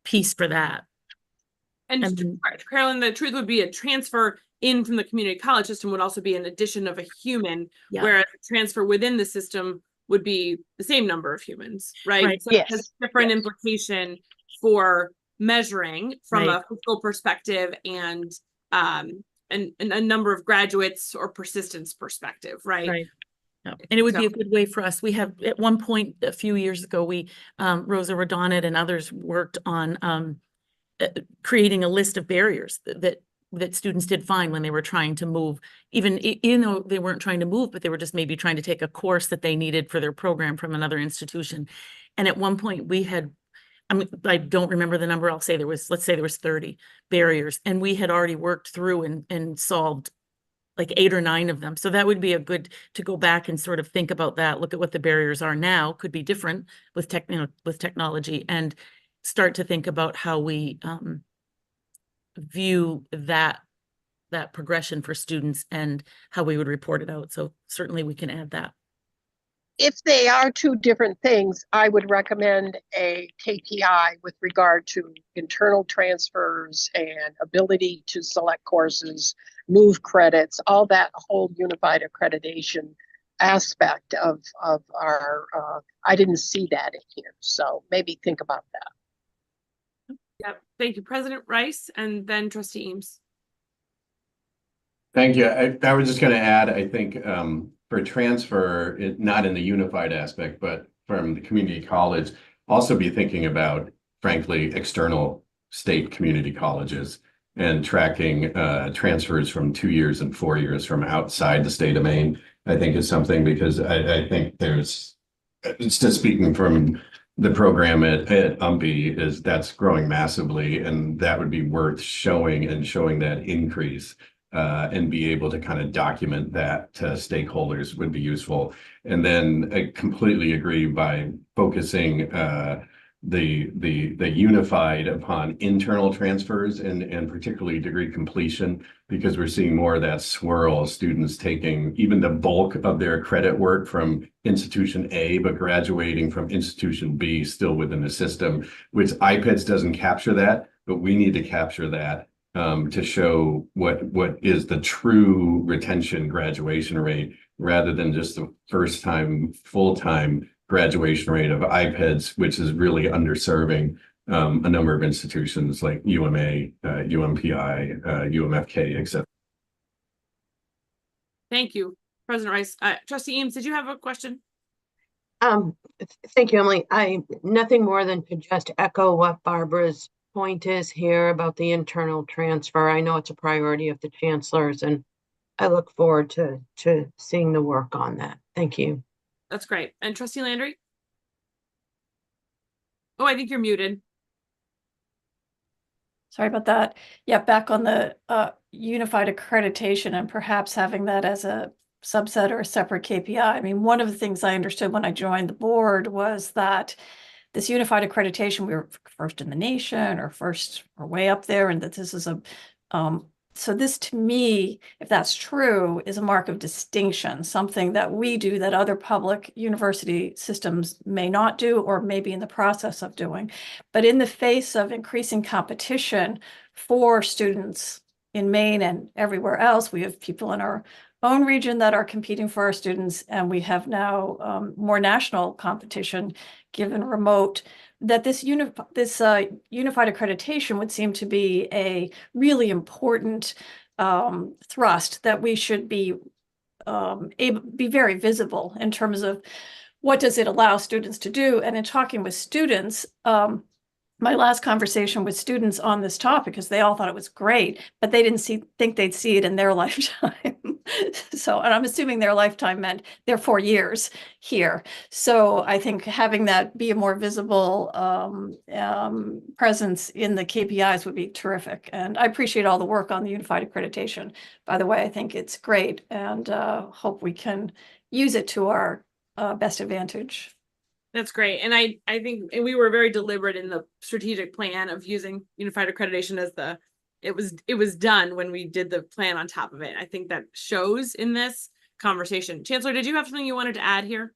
[SPEAKER 5] piece for that.
[SPEAKER 2] And Carolyn, the truth would be a transfer in from the community college system would also be an addition of a human, whereas a transfer within the system would be the same number of humans, right? So it has different implication for measuring from a fiscal perspective and a number of graduates or persistence perspective, right?
[SPEAKER 5] And it would be a good way for us. We have, at one point a few years ago, we Rosa Rodonnet and others worked on creating a list of barriers that students did find when they were trying to move, even though they weren't trying to move, but they were just maybe trying to take a course that they needed for their program from another institution. And at one point we had, I don't remember the number, I'll say let's say there was 30 barriers, and we had already worked through and solved like 8 or 9 of them. So that would be a good to go back and sort of think about that, look at what the barriers are now, could be different with technology, and start to think about how we view that progression for students and how we would report it out. So certainly we can add that.
[SPEAKER 3] If they are two different things, I would recommend a KPI with regard to internal transfers and ability to select courses, move credits, all that whole unified accreditation aspect of our, I didn't see that in here. So maybe think about that.
[SPEAKER 2] Yep. Thank you, President Rice, and then Trustee Eames.
[SPEAKER 11] Thank you. I was just going to add, I think for transfer, not in the unified aspect, but from the community college, also be thinking about, frankly, external state community colleges and tracking transfers from 2 years and 4 years from outside the state of Maine, I think is something, because I think it's just speaking from the program at UMBE, is that's growing massively, and that would be worth showing that increase and be able to kind of document that to stakeholders would be useful. And then I completely agree by focusing the unified upon internal transfers and particularly degree completion, because we're seeing more of that swirl, students taking even the bulk of their credit work from institution A, but graduating from institution B still within the system, which IPEDS doesn't capture that, but we need to capture that to show what is the true retention graduation rate, rather than just the first time full-time graduation rate of IPEDS, which is really underserving a number of institutions like UMA, UMPI, UMFK, etc.
[SPEAKER 2] Thank you, President Rice. Trustee Eames, did you have a question?
[SPEAKER 9] Thank you, Emily. Nothing more than to just echo what Barbara's point is here about the internal transfer. I know it's a priority of the chancellors, and I look forward to seeing the work on that. Thank you.
[SPEAKER 2] That's great. And Trustee Landry? Oh, I think you're muted.
[SPEAKER 6] Sorry about that. Yeah, back on the unified accreditation and perhaps having that as a subset or a separate KPI. I mean, one of the things I understood when I joined the board was that this unified accreditation, we were first in the nation or first or way up there, and that this is a, so this to me, if that's true, is a mark of distinction, something that we do that other public university systems may not do or may be in the process of doing. But in the face of increasing competition for students in Maine and everywhere else, we have people in our own region that are competing for our students, and we have now more national competition given remote, that this unified accreditation would seem to be a really important thrust that we should be be very visible in terms of what does it allow students to do. And in talking with students, my last conversation with students on this topic, because they all thought it was great, but they didn't think they'd see it in their lifetime. So, and I'm assuming their lifetime meant their 4 years here. So I think having that be a more visible presence in the KPIs would be terrific. And I appreciate all the work on the unified accreditation. By the way, I think it's great, and hope we can use it to our best advantage.
[SPEAKER 2] That's great. And I think we were very deliberate in the strategic plan of using unified accreditation as it was done when we did the plan on top of it. I think that shows in this conversation. Chancellor, did you have something you wanted to add here?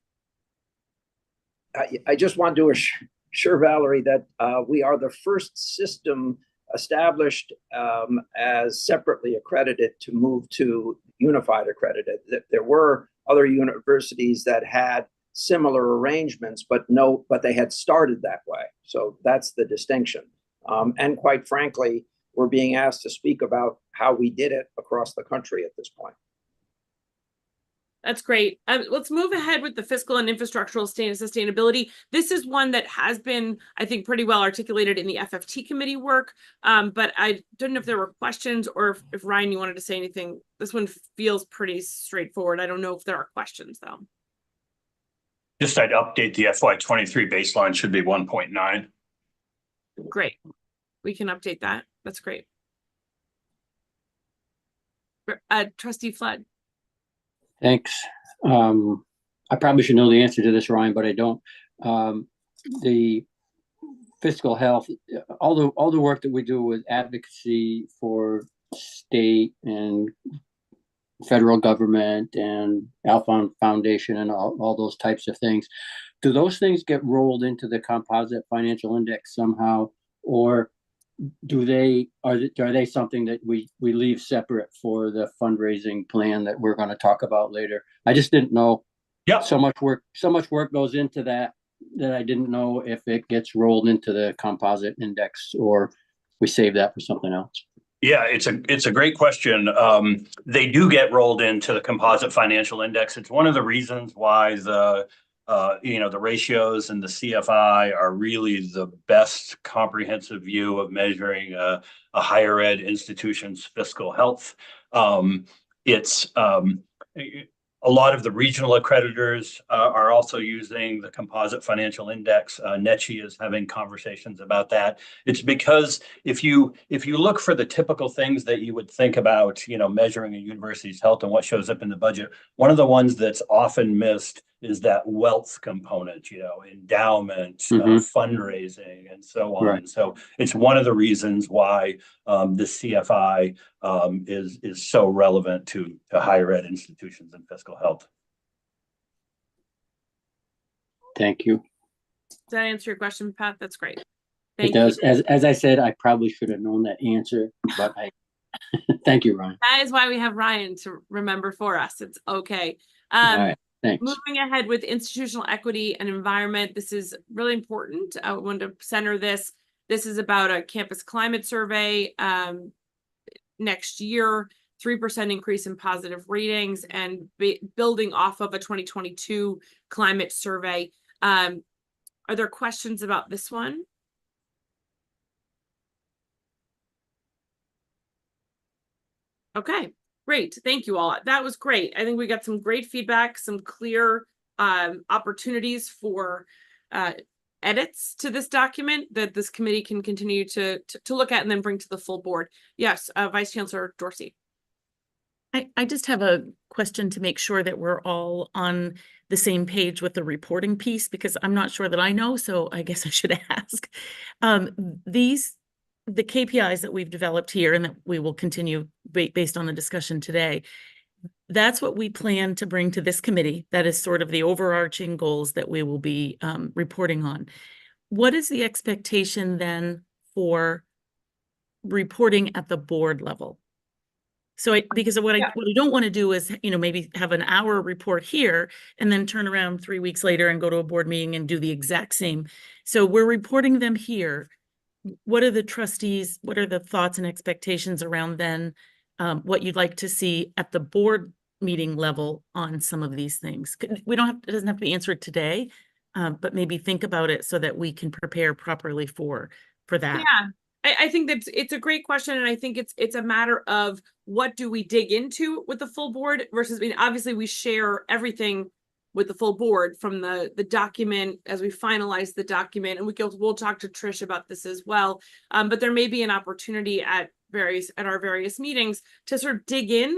[SPEAKER 7] I just want to assure Valerie that we are the first system established as separately accredited to move to unified accredited. There were other universities that had similar arrangements, but they had started that way. So that's the distinction. And quite frankly, we're being asked to speak about how we did it across the country at this point.
[SPEAKER 2] That's great. Let's move ahead with the fiscal and infrastructural sustainability. This is one that has been, I think, pretty well articulated in the FFT committee work. But I don't know if there were questions or if Ryan, you wanted to say anything. This one feels pretty straightforward. I don't know if there are questions though.
[SPEAKER 8] Just I'd update the FY23 baseline should be 1.9.
[SPEAKER 2] Great. We can update that. That's great. Trustee Flood.
[SPEAKER 12] Thanks. I probably should know the answer to this, Ryan, but I don't. The fiscal health, all the work that we do with advocacy for state and federal government and Alpha Foundation and all those types of things, do those things get rolled into the composite financial index somehow, or are they something that we leave separate for the fundraising plan that we're going to talk about later? I just didn't know.
[SPEAKER 8] Yeah.
[SPEAKER 12] So much work goes into that I didn't know if it gets rolled into the composite index or we save that for something else.
[SPEAKER 8] Yeah, it's a great question. They do get rolled into the composite financial index. It's one of the reasons why the ratios and the CFI are really the best comprehensive view of measuring a higher ed institution's fiscal health. A lot of the regional accreditors are also using the composite financial index. NECHI is having conversations about that. It's because if you look for the typical things that you would think about, measuring a university's health and what shows up in the budget, one of the ones that's often missed is that wealth component, endowment, fundraising, and so on.
[SPEAKER 12] Right.
[SPEAKER 8] So it's one of the reasons why the CFI is so relevant to higher ed institutions and fiscal health.
[SPEAKER 12] Thank you.
[SPEAKER 2] Does that answer your question, Pat? That's great.
[SPEAKER 12] It does. As I said, I probably should have known that answer, but thank you, Ryan.
[SPEAKER 2] That is why we have Ryan to remember for us. It's okay.
[SPEAKER 12] All right. Thanks.
[SPEAKER 2] Moving ahead with institutional equity and environment. This is really important. I want to center this. This is about a campus climate survey next year, 3% increase in positive ratings, and building off of a 2022 climate survey. Are there questions about this one? Okay. Great. Thank you all. That was great. I think we got some great feedback, some clear opportunities for edits to this document that this committee can continue to look at and then bring to the full board. Yes, Vice Chancellor Dorsey.
[SPEAKER 5] I just have a question to make sure that we're all on the same page with the reporting piece, because I'm not sure that I know, so I guess I should ask. The KPIs that we've developed here and that we will continue based on the discussion today, that's what we plan to bring to this committee. That is sort of the overarching goals that we will be reporting on. What is the expectation then for reporting at the board level? So because what I don't want to do is, maybe have an hour report here and then turn around 3 weeks later and go to a board meeting and do the exact same. So we're reporting them here. What are the trustees? What are the thoughts and expectations around then? What you'd like to see at the board meeting level on some of these things? It doesn't have to be answered today, but maybe think about it so that we can prepare properly for that.
[SPEAKER 2] Yeah. I think that it's a great question, and I think it's a matter of what do we dig into with the full board versus, obviously we share everything with the full board from the document as we finalize the document, and we'll talk to Trish about this as well. But there may be an opportunity at our various meetings to sort of dig in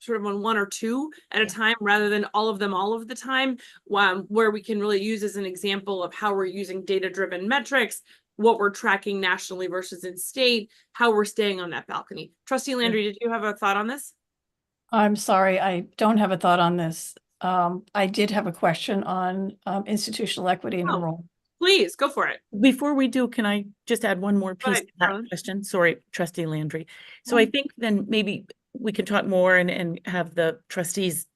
[SPEAKER 2] sort of on one or two at a time rather than all of them all of the time, where we can really use as an example of how we're using data-driven metrics, what we're tracking nationally versus in state, how we're staying on that balcony. Trustee Landry, did you have a thought on this?
[SPEAKER 6] I'm sorry, I don't have a thought on this. I did have a question on institutional equity and enrollment.
[SPEAKER 2] Please go for it.
[SPEAKER 5] Before we do, can I just add one more piece to that question? Sorry, Trustee Landry. So I think then maybe we can talk more and have the trustees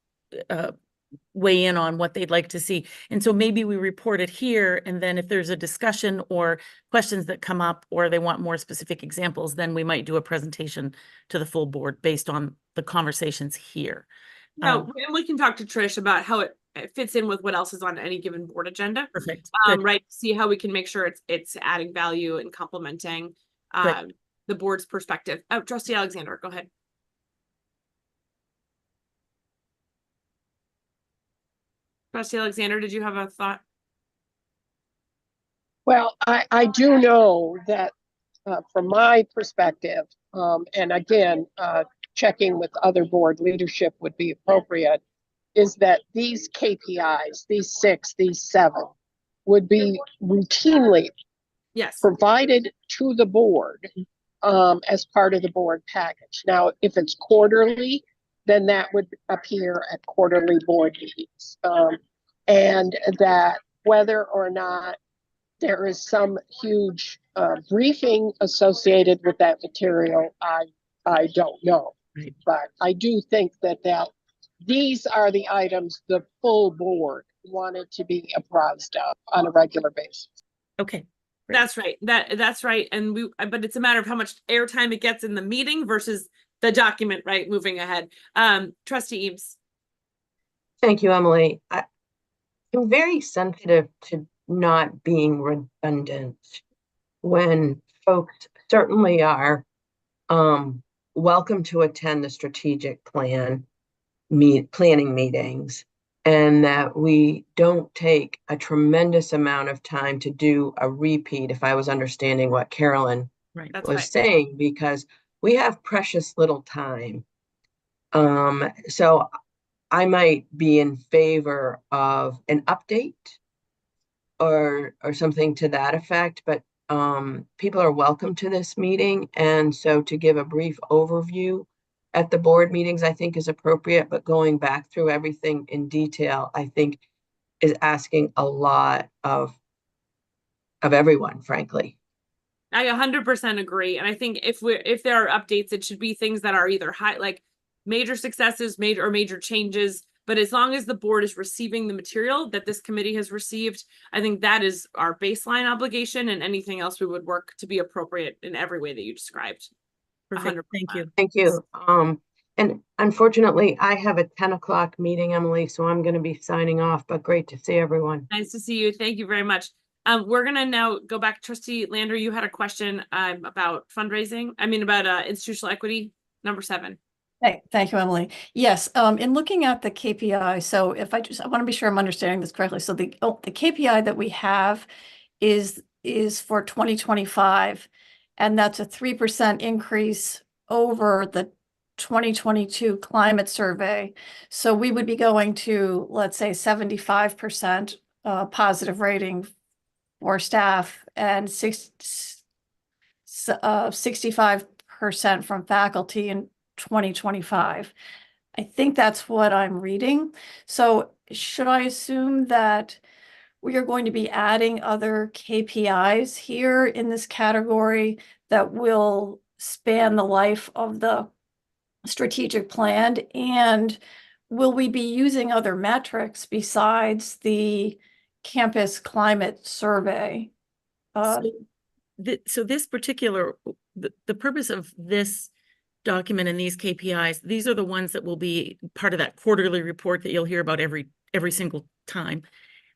[SPEAKER 5] weigh in on what they'd like to see. And so maybe we report it here, and then if there's a discussion or questions that come up or they want more specific examples, then we might do a presentation to the full board based on the conversations here.
[SPEAKER 2] No, and we can talk to Trish about how it fits in with what else is on any given board agenda.
[SPEAKER 5] Perfect.
[SPEAKER 2] Right. See how we can make sure it's adding value and complementing the board's perspective. Trustee Alexander, go ahead. Trustee Alexander, did you have a thought?
[SPEAKER 3] Well, I do know that from my perspective, and again, checking with other board leadership would be appropriate, is that these KPIs, these 6, these 7, would be routinely provided to the board as part of the board package. Now, if it's quarterly, then that would appear at quarterly board meetings. And that whether or not there is some huge briefing associated with that material, I don't know. Right. But I do think that these are the items the full board wanted to be apprised of on a regular basis.
[SPEAKER 5] Okay.
[SPEAKER 2] Great. That's right. That's right. And but it's a matter of how much airtime it gets in the meeting versus the document, right? Moving ahead. Trustee Eames.
[SPEAKER 9] Thank you, Emily. I'm very sensitive to not being redundant when folks certainly are welcome to attend the strategic planning meetings, and that we don't take a tremendous amount of time to do a repeat, if I was understanding what Carolyn was saying, because we have precious little time. So I might be in favor of an update or something to that effect, but people are welcome to this meeting. And so to give a brief overview at the board meetings, I think is appropriate, but going back through everything in detail, I think is asking a lot of everyone, frankly.
[SPEAKER 2] I 100% agree. And I think if there are updates, it should be things that are either like major successes, major changes. But as long as the board is receiving the material that this committee has received, I think that is our baseline obligation, and anything else we would work to be appropriate in every way that you described.
[SPEAKER 5] Perfect. Thank you.
[SPEAKER 9] Thank you. And unfortunately, I have a 10 o'clock meeting, Emily, so I'm going to be signing off, but great to see everyone.
[SPEAKER 2] Nice to see you. Thank you very much. We're going to now go back. Trustee Landry, you had a question about fundraising. About institutional equity, number 7.
[SPEAKER 6] Thank you, Emily. Yes, in looking at the KPI, so if I want to be sure I'm understanding this correctly. So the KPI that we have is for 2025, and that's a 3% increase over the 2022 climate survey. So we would be going to, let's say, 75% positive rating for staff and 65% from faculty in 2025. I think that's what I'm reading. So should I assume that we are going to be adding other KPIs here in this category that will span the life of the strategic plan? And will we be using other metrics besides the campus climate survey?
[SPEAKER 5] So this particular, the purpose of this document and these KPIs, these are the ones that will be part of that quarterly report that you'll hear about every single time.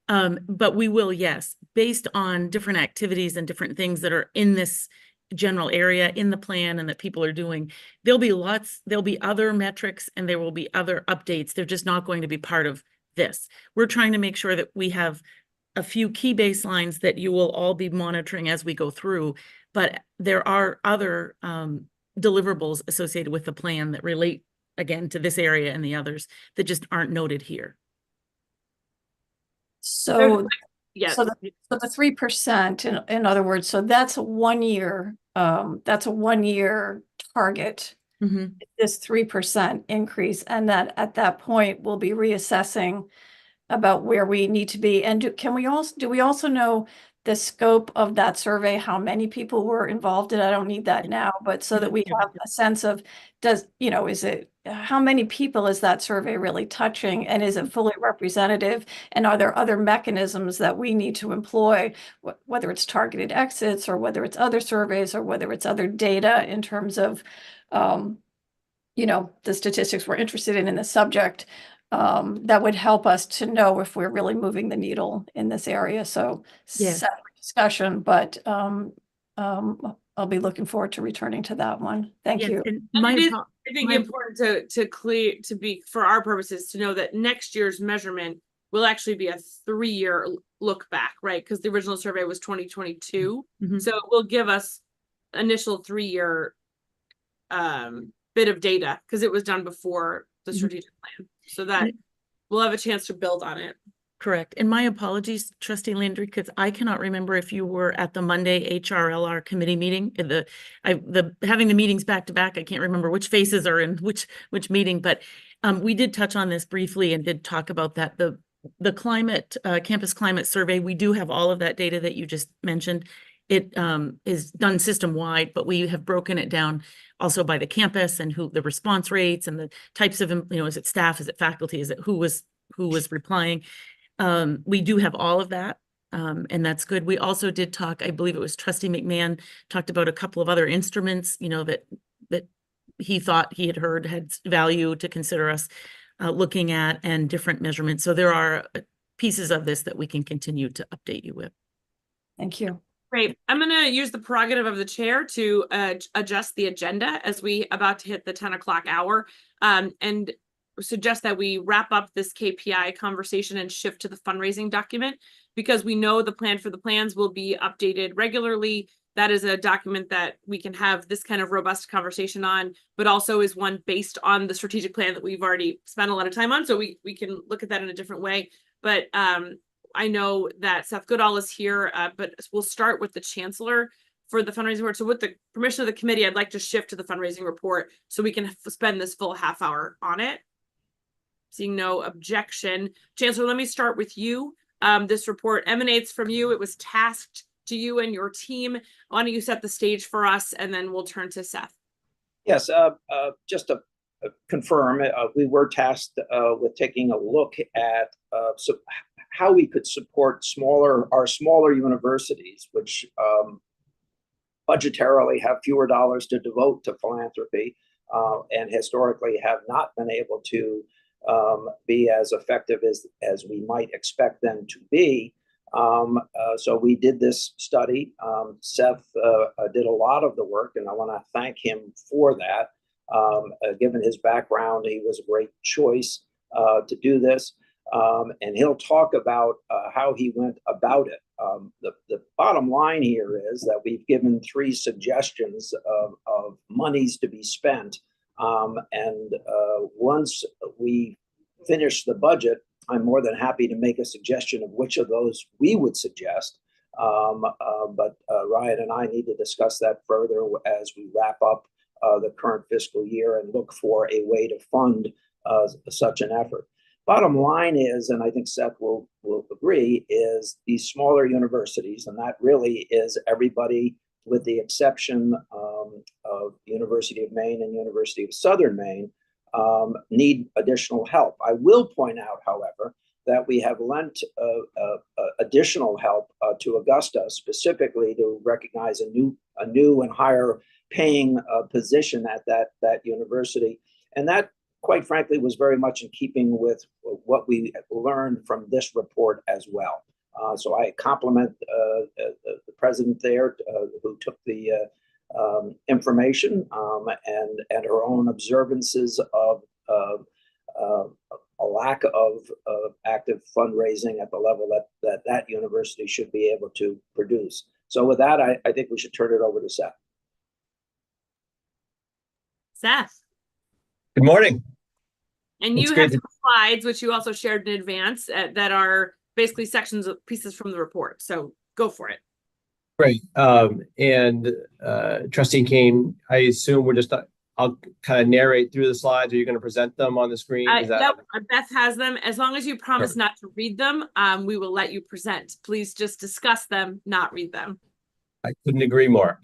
[SPEAKER 5] But we will, yes, based on different activities and different things that are in this general area in the plan and that people are doing, there'll be other metrics and there will be other updates. They're just not going to be part of this. We're trying to make sure that we have a few key baselines that you will all be monitoring as we go through, but there are other deliverables associated with the plan that relate, again, to this area and the others that just aren't noted here.
[SPEAKER 6] So,
[SPEAKER 2] yes.
[SPEAKER 6] So the 3%, in other words, so that's a 1 year, target, this 3% increase, and that at that point we'll be reassessing about where we need to be. And do we also know the scope of that survey, how many people were involved in it? I don't need that now, but so that we have a sense of, how many people is that survey really touching, and is it fully representative? And are there other mechanisms that we need to employ, whether it's targeted exits or whether it's other surveys or whether it's other data in terms of, the statistics we're interested in the subject, that would help us to know if we're really moving the needle in this area. So separate discussion, but I'll be looking forward to returning to that one. Thank you.
[SPEAKER 2] I think important to be, for our purposes, to know that next year's measurement will actually be a 3-year look back, right? Because the original survey was 2022. So it will give us initial 3-year bit of data because it was done before the strategic plan. So that we'll have a chance to build on it.
[SPEAKER 5] Correct. And my apologies, Trustee Landry, because I cannot remember if you were at the Monday HRLR committee meeting. Having the meetings back to back, I can't remember which faces are in which meeting, but we did touch on this briefly and did talk about that. The climate campus climate survey, we do have all of that data that you just mentioned. It is done system wide, but we have broken it down also by the campus and who the response rates and the types of, is it staff, is it faculty, is it who was replying. We do have all of that, and that's good. We also did talk, I believe it was Trustee McMahon talked about a couple of other instruments, that he thought he had heard had value to consider us looking at, and different measurements. So there are pieces of this that we can continue to update you with.
[SPEAKER 6] Thank you.
[SPEAKER 2] Great. I'm going to use the prerogative of the chair to adjust the agenda as we about to hit the 10 o'clock hour, and suggest that we wrap up this KPI conversation and shift to the fundraising document, because we know the plan for the plans will be updated regularly. That is a document that we can have this kind of robust conversation on, but also is one based on the strategic plan that we've already spent a lot of time on. So we can look at that in a different way. But I know that Seth Goodall is here, but we'll start with the chancellor for the fundraising report. So with the permission of the committee, I'd like to shift to the fundraising report so we can spend this full half hour on it. Seeing no objection. Chancellor, let me start with you. This report emanates from you. It was tasked to you and your team. Why don't you set the stage for us, and then we'll turn to Seth.
[SPEAKER 7] Yes, just to confirm, we were tasked with taking a look at how we could support our smaller universities, which budgetarily have fewer dollars to devote to philanthropy, and historically have not been able to be as effective as we might expect them to be. So we did this study. Seth did a lot of the work, and I want to thank him for that. Given his background, he was a great choice to do this. And he'll talk about how he went about it. The bottom line here is that we've given 3 suggestions of monies to be spent. Once we finish the budget, I'm more than happy to make a suggestion of which of those we would suggest. But Ryan and I need to discuss that further as we wrap up the current fiscal year and look for a way to fund such an effort. Bottom line is, and I think Seth will agree, is these smaller universities, and that really is everybody with the exception of University of Maine and University of Southern Maine, need additional help. I will point out, however, that we have lent additional help to Augusta, specifically to recognize a new and higher paying position at that university. And that, quite frankly, was very much in keeping with what we learned from this report as well. So I compliment the president there who took the information and her own observances of a lack of active fundraising at the level that university should be able to produce. So with that, I think we should turn it over to Seth.
[SPEAKER 2] Seth.
[SPEAKER 13] Good morning.
[SPEAKER 2] And you have some slides, which you also shared in advance, that are basically sections of pieces from the report. So go for it.
[SPEAKER 13] Great. Trustee Kane, I assume I'll kind of narrate through the slides. Are you going to present them on the screen?
[SPEAKER 2] No, Beth has them. As long as you promise not to read them, we will let you present. Please just discuss them, not read them.
[SPEAKER 13] I couldn't agree more.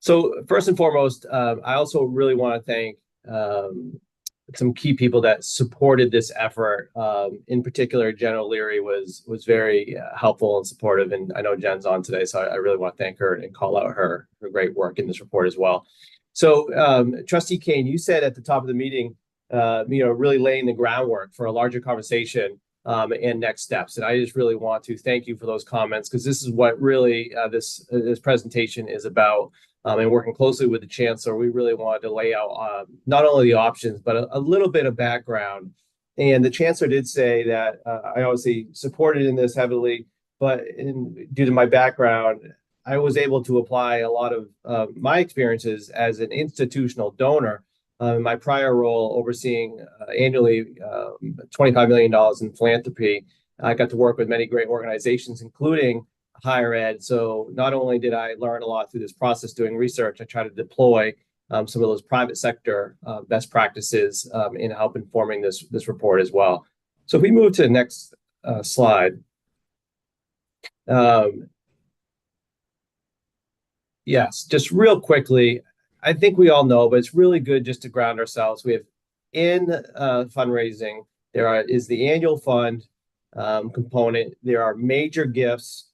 [SPEAKER 13] So first and foremost, I also really want to thank some key people that supported this effort. In particular, Jen O'Leary was very helpful and supportive, and I know Jen's on today, so I really want to thank her and call out her great work in this report as well. So, Trustee Kane, you said at the top of the meeting, really laying the groundwork for a larger conversation and next steps, and I just really want to thank you for those comments, because this is what really this presentation is about. And working closely with the chancellor, we really wanted to lay out not only the options, but a little bit of background. And the chancellor did say that I obviously supported in this heavily, but due to my background, I was able to apply a lot of my experiences as an institutional donor in my prior role overseeing annually $25 million in philanthropy. I got to work with many great organizations, including higher ed. So not only did I learn a lot through this process doing research, I try to deploy some of those private sector best practices in help informing this report as well. So if we move to the next slide. Yes, just real quickly, I think we all know, but it's really good just to ground ourselves. We have in fundraising, there is the annual fund component. There are major gifts,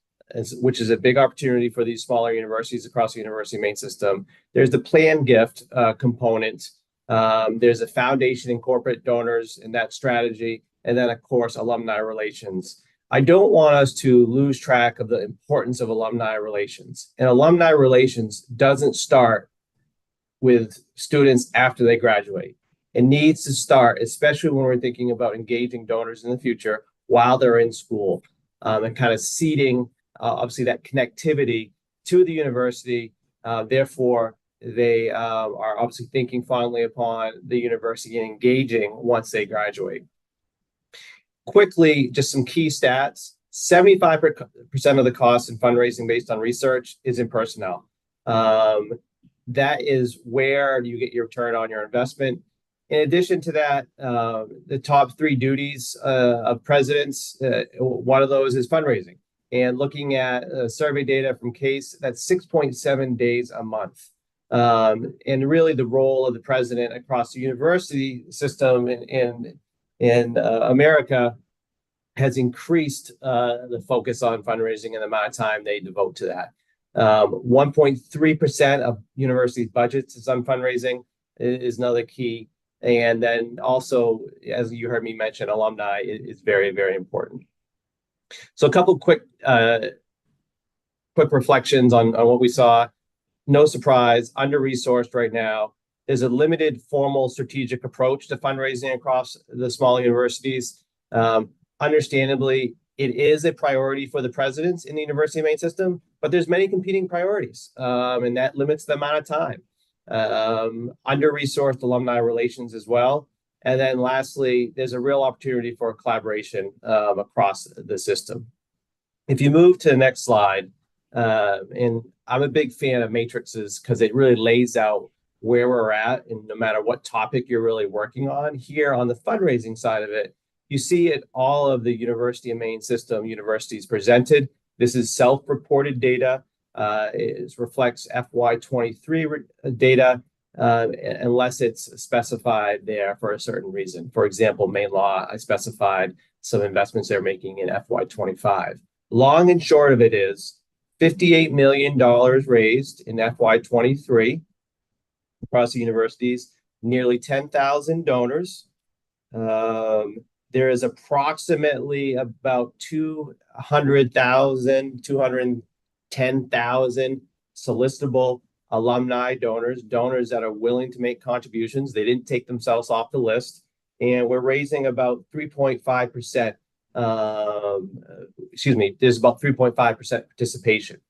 [SPEAKER 13] which is a big opportunity for these smaller universities across the University of Maine system. There's the planned gift component. There's a foundation and corporate donors in that strategy. And then, of course, alumni relations. I don't want us to lose track of the importance of alumni relations. And alumni relations doesn't start with students after they graduate. It needs to start, especially when we're thinking about engaging donors in the future while they're in school, and kind of seeding obviously that connectivity to the university. Therefore, they are obviously thinking fondly upon the university and engaging once they graduate. Quickly, just some key stats. 75% of the cost in fundraising based on research is in personnel. That is where you get your return on your investment. In addition to that, the top 3 duties of presidents, one of those is fundraising. And looking at survey data from CASE, that's 6.7 days a month. And really the role of the president across the university system in America has increased the focus on fundraising and the amount of time they devote to that. 1.3% of university budgets is on fundraising is another key. And then also, as you heard me mention, alumni is very, very important. So a couple quick reflections on what we saw. No surprise, under-resourced right now. there's a limited formal strategic approach to fundraising across the small universities. Understandably, it is a priority for the presidents in the University of Maine system, but there's many competing priorities, and that limits the amount of time. Under-resourced alumni relations as well. And then lastly, there's a real opportunity for collaboration across the system. If you move to the next slide, and I'm a big fan of matrices because it really lays out where we're at, and no matter what topic you're really working on. Here on the fundraising side of it, you see it all of the University of Maine system universities presented. This is self-reported data. It reflects FY23 data, unless it's specified there for a certain reason. For example, Maine Law, I specified some investments they're making in FY25. Long and short of it is $58 million raised in FY23 across the universities, nearly 10,000 donors. There is approximately about 200,000, 210,000 solicitable alumni donors that are willing to make contributions. They didn't take themselves off the list. And we're raising about 3.5%. There's about 3.5% participation.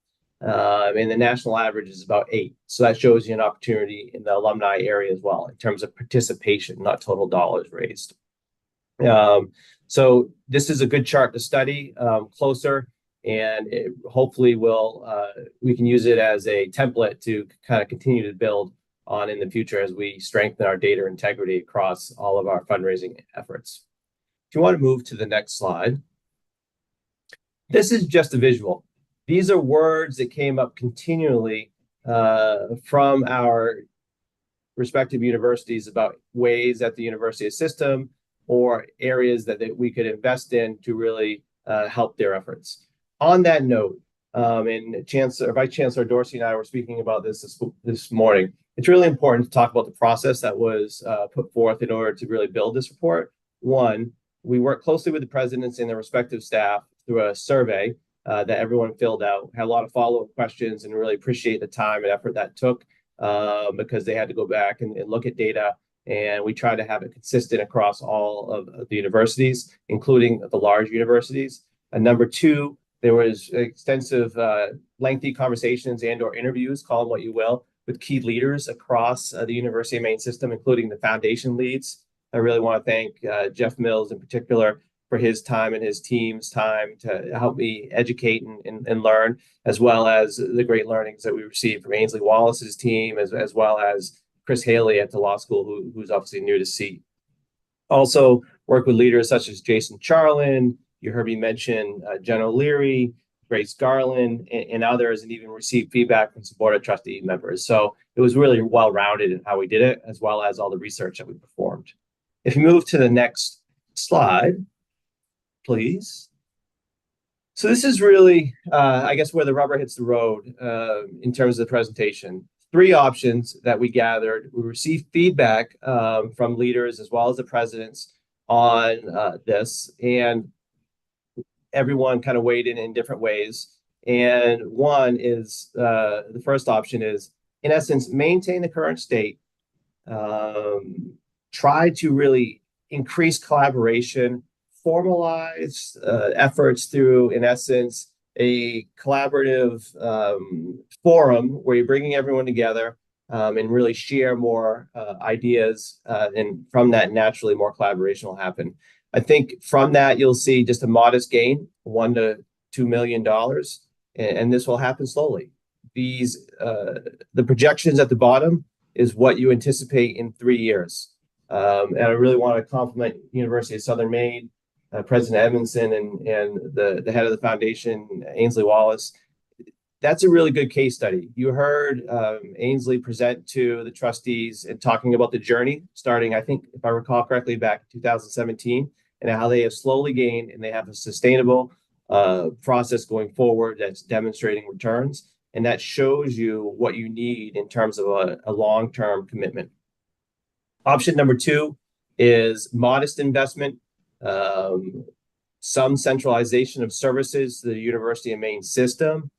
[SPEAKER 13] And the national average is about 8%. So that shows you an opportunity in the alumni area as well in terms of participation, not total dollars raised. So this is a good chart to study closer, and it hopefully we can use it as a template to kind of continue to build on in the future as we strengthen our data integrity across all of our fundraising efforts. If you want to move to the next slide, this is just a visual. These are words that came up continually from our respective universities about ways that the university system or areas that we could invest in to really help their efforts. On that note, and Vice Chancellor Dorsey and I were speaking about this morning, it's really important to talk about the process that was put forth in order to really build this report. One, we worked closely with the presidents and their respective staff through a survey that everyone filled out, had a lot of follow-up questions, and really appreciate the time and effort that took because they had to go back and look at data. And we try to have it consistent across all of the universities, including the large universities. And number two, there was extensive, lengthy conversations and/or interviews, call them what you will, with key leaders across the University of Maine system, including the foundation leads. I really want to thank Jeff Mills in particular for his time and his team's time to help me educate and learn, as well as the great learnings that we received from Ainsley Wallace's team, as well as Chris Haley at the law school, who's obviously new to SEAT. Also work with leaders such as Jason Charlin, you heard me mention Jen O'Leary, Grace Garland, and others, and even received feedback from some board of trustee members. So it was really well-rounded in how we did it, as well as all the research that we performed. If you move to the next slide, please. So this is really, I guess, where the rubber hits the road in terms of the presentation. 3 options that we gathered. We received feedback from leaders as well as the presidents on this, and everyone kind of weighed in different ways. And one is, the first option is, in essence, maintain the current state, try to really increase collaboration, formalize efforts through, in essence, a collaborative forum where you're bringing everyone together and really share more ideas, and from that, naturally, more collaboration will happen. I think from that, you'll see just a modest gain, $1 to $2 million, and this will happen slowly. The projections at the bottom is what you anticipate in 3 years. And I really want to compliment University of Southern Maine, President Edmondson, and the head of the foundation, Ainsley Wallace. That's a really good case study. You heard Ainsley present to the trustees and talking about the journey starting, I think, if I recall correctly, back in 2017, and how they have slowly gained and they have a sustainable process going forward that's demonstrating returns. And that shows you what you need in terms of a long-term commitment. Option number 2 is modest investment, some centralization of services to the University of Maine system.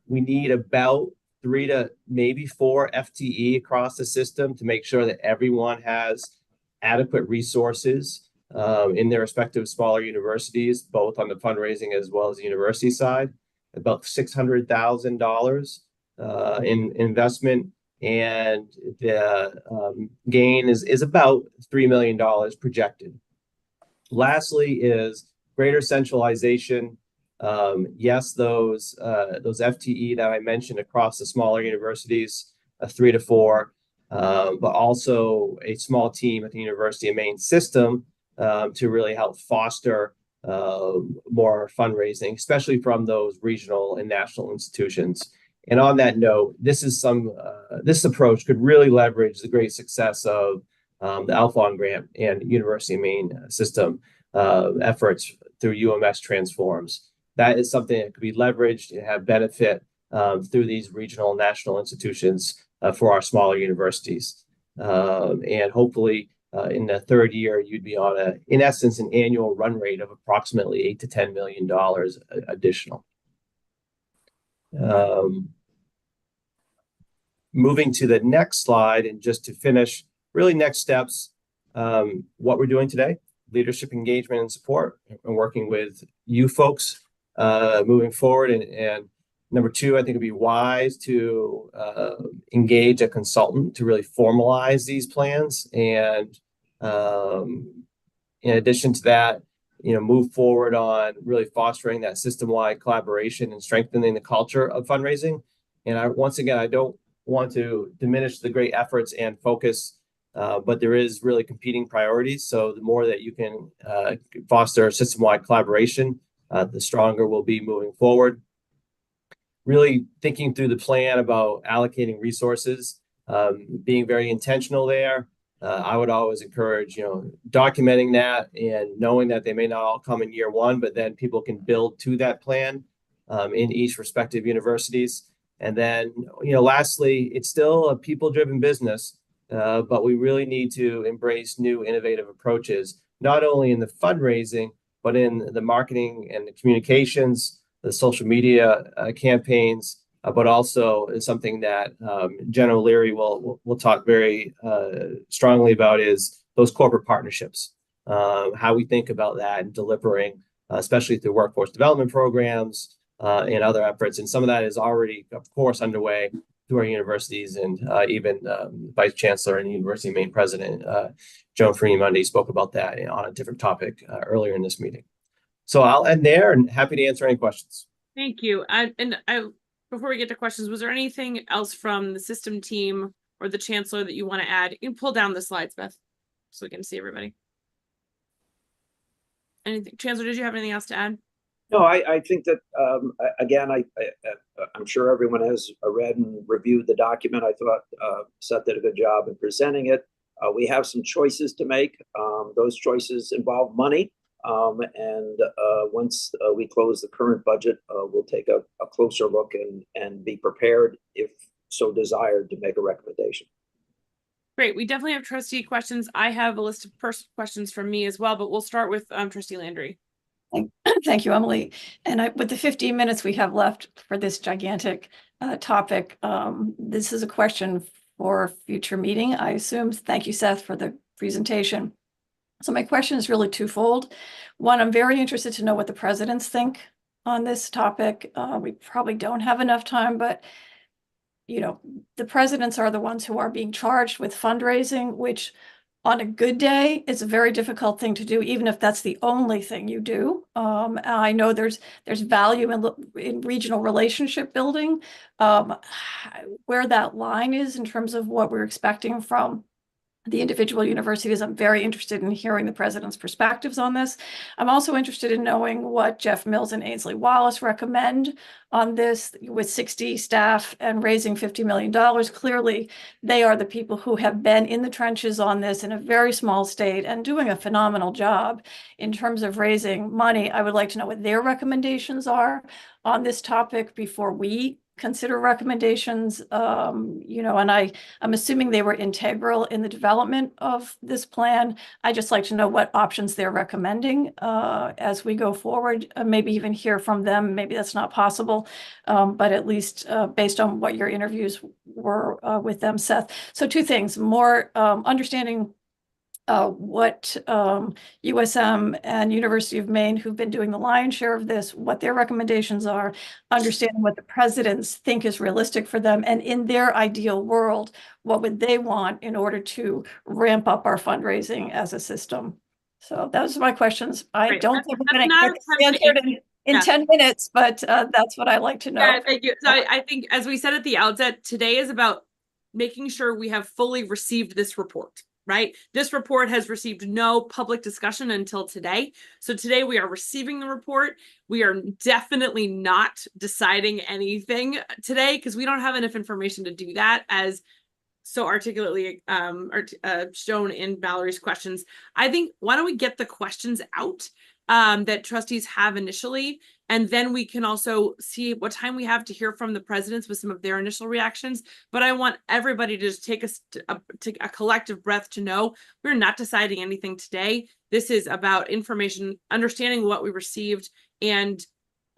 [SPEAKER 13] We need about 3 to maybe 4 FTE across the system to make sure that everyone has adequate resources in their respective smaller universities, both on the fundraising as well as the university side. About $600,000 in investment, and the gain is about $3 million projected. Lastly is greater centralization. Yes, those FTE that I mentioned across the smaller universities, 3 to 4, but also a small team at the University of Maine system to really help foster more fundraising, especially from those regional and national institutions. And on that note, this approach could really leverage the great success of the Alphon grant and University of Maine system efforts through UMS Transforms. That is something that could be leveraged and have benefit through these regional and national institutions for our smaller universities. And hopefully in the third year, you'd be on in essence, an annual run rate of approximately $8 to $10 million additional. Moving to the next slide, and just to finish, really next steps, what we're doing today, leadership engagement and support, and working with you folks moving forward. And number 2, I think it'd be wise to engage a consultant to really formalize these plans. And in addition to that, move forward on really fostering that system-wide collaboration and strengthening the culture of fundraising. And once again, I don't want to diminish the great efforts and focus, but there is really competing priorities. So the more that you can foster system-wide collaboration, the stronger we'll be moving forward. Really thinking through the plan about allocating resources, being very intentional there. I would always encourage, documenting that and knowing that they may not all come in year 1, but then people can build to that plan in each respective universities. And then, lastly, it's still a people-driven business, but we really need to embrace new innovative approaches, not only in the fundraising, but in the marketing and the communications, the social media campaigns, but also is something that Jen O'Leary will talk very strongly about, is those corporate partnerships, how we think about that and delivering, especially through workforce development programs and other efforts. And some of that is already, of course, underway through our universities, and even Vice Chancellor and University of Maine President Joan Freeney-Mundy spoke about that on a different topic earlier in this meeting. So I'll end there and happy to answer any questions.
[SPEAKER 2] Thank you. Before we get to questions, was there anything else from the system team or the chancellor that you want to add? You can pull down the slides, Beth, so we can see everybody. Anything, Chancellor, did you have anything else to add?
[SPEAKER 7] No, I think that, again, I'm sure everyone has read and reviewed the document. I thought Seth did a good job in presenting it. We have some choices to make. Those choices involve money. And once we close the current budget, we'll take a closer look and be prepared, if so desired, to make a recommendation.
[SPEAKER 2] Great. We definitely have trustee questions. I have a list of personal questions from me as well, but we'll start with trustee Landry.
[SPEAKER 6] Thank you, Emily. And with the 15 minutes we have left for this gigantic topic, this is a question for a future meeting, I assume. Thank you, Seth, for the presentation. So my question is really twofold. One, I'm very interested to know what the presidents think on this topic. We probably don't have enough time, but the presidents are the ones who are being charged with fundraising, which on a good day is a very difficult thing to do, even if that's the only thing you do. I know there's value in regional relationship building. Where that line is in terms of what we're expecting from the individual universities, I'm very interested in hearing the president's perspectives on this. I'm also interested in knowing what Jeff Mills and Ainsley Wallace recommend on this, with 60 staff and raising $50 million. Clearly, they are the people who have been in the trenches on this in a very small state and doing a phenomenal job in terms of raising money. I would like to know what their recommendations are on this topic before we consider recommendations, you know, and I'm assuming they were integral in the development of this plan. I just like to know what options they're recommending as we go forward, maybe even hear from them. Maybe that's not possible, but at least based on what your interviews were with them, Seth. So two things, more understanding what USM and University of Maine, who've been doing the lion's share of this, what their recommendations are, understanding what the presidents think is realistic for them, and in their ideal world, what would they want in order to ramp up our fundraising as a system? So those are my questions. I
[SPEAKER 2] Great.
[SPEAKER 6] don't think we're
[SPEAKER 2] That's
[SPEAKER 6] going to
[SPEAKER 2] not
[SPEAKER 6] get this answered in
[SPEAKER 2] yeah.
[SPEAKER 6] 10 minutes, but that's what I like to know.
[SPEAKER 2] Yeah, thank you. So I think, as we said at the outset, today is about making sure we have fully received this report. Right? This report has received no public discussion until today. So today we are receiving the report. We are definitely not deciding anything today because we don't have enough information to do that, as so articulately shown in Valerie's questions. I think, why don't we get the questions out that trustees have initially, and then we can also see what time we have to hear from the presidents with some of their initial reactions. But I want everybody to just take a collective breath to know we're not deciding anything today. This is about information, understanding what we received, and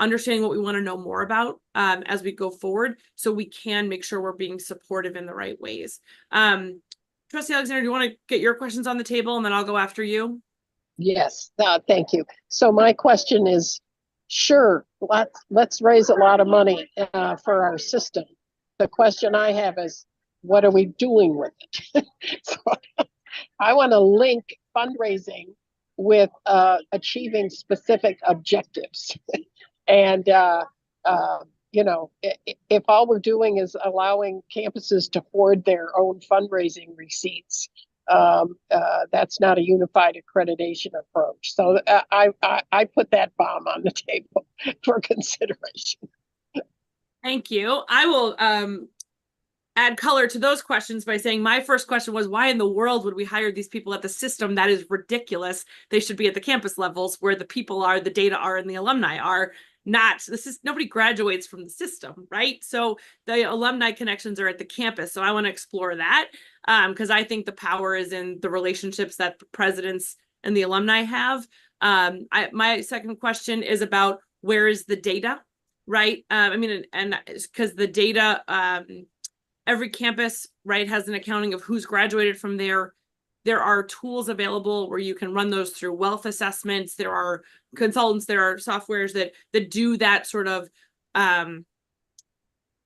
[SPEAKER 2] understanding what we want to know more about as we go forward, so we can make sure we're being supportive in the right ways. Trustee Alexander, do you want to get your questions on the table, and then I'll go after you?
[SPEAKER 3] Yes, thank you. So my question is, sure, let's raise a lot of money for our system. The question I have is, what are we doing with it? So I want to link fundraising with achieving specific objectives. And, you know, if all we're doing is allowing campuses to hoard their own fundraising receipts, that's not a unified accreditation approach. So I put that bomb on the table for consideration.
[SPEAKER 2] Thank you. I will add color to those questions by saying my first question was, why in the world would we hire these people at the system? That is ridiculous. They should be at the campus levels where the people are, the data are, and the alumni are. Nobody graduates from the system, right? So the alumni connections are at the campus. So I want to explore that because I think the power is in the relationships that the presidents and the alumni have. My second question is about, where is the data, right? I mean, and because the data, every campus, right, has an accounting of who's graduated from there. There are tools available where you can run those through wealth assessments. There are consultants, there are softwares that do that sort of,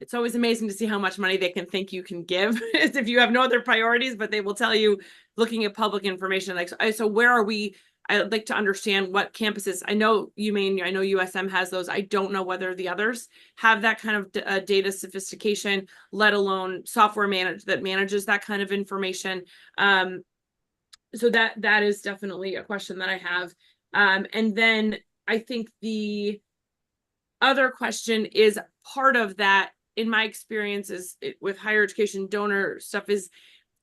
[SPEAKER 2] it's always amazing to see how much money they can think you can give if you have no other priorities, but they will tell you, looking at public information, like, so where are we? I'd like to understand what campuses, I know I know USM has those. I don't know whether the others have that kind of data sophistication, let alone software that manages that kind of information. So that is definitely a question that I have. And then I think the other question is part of that, in my experience, with higher education donor stuff, is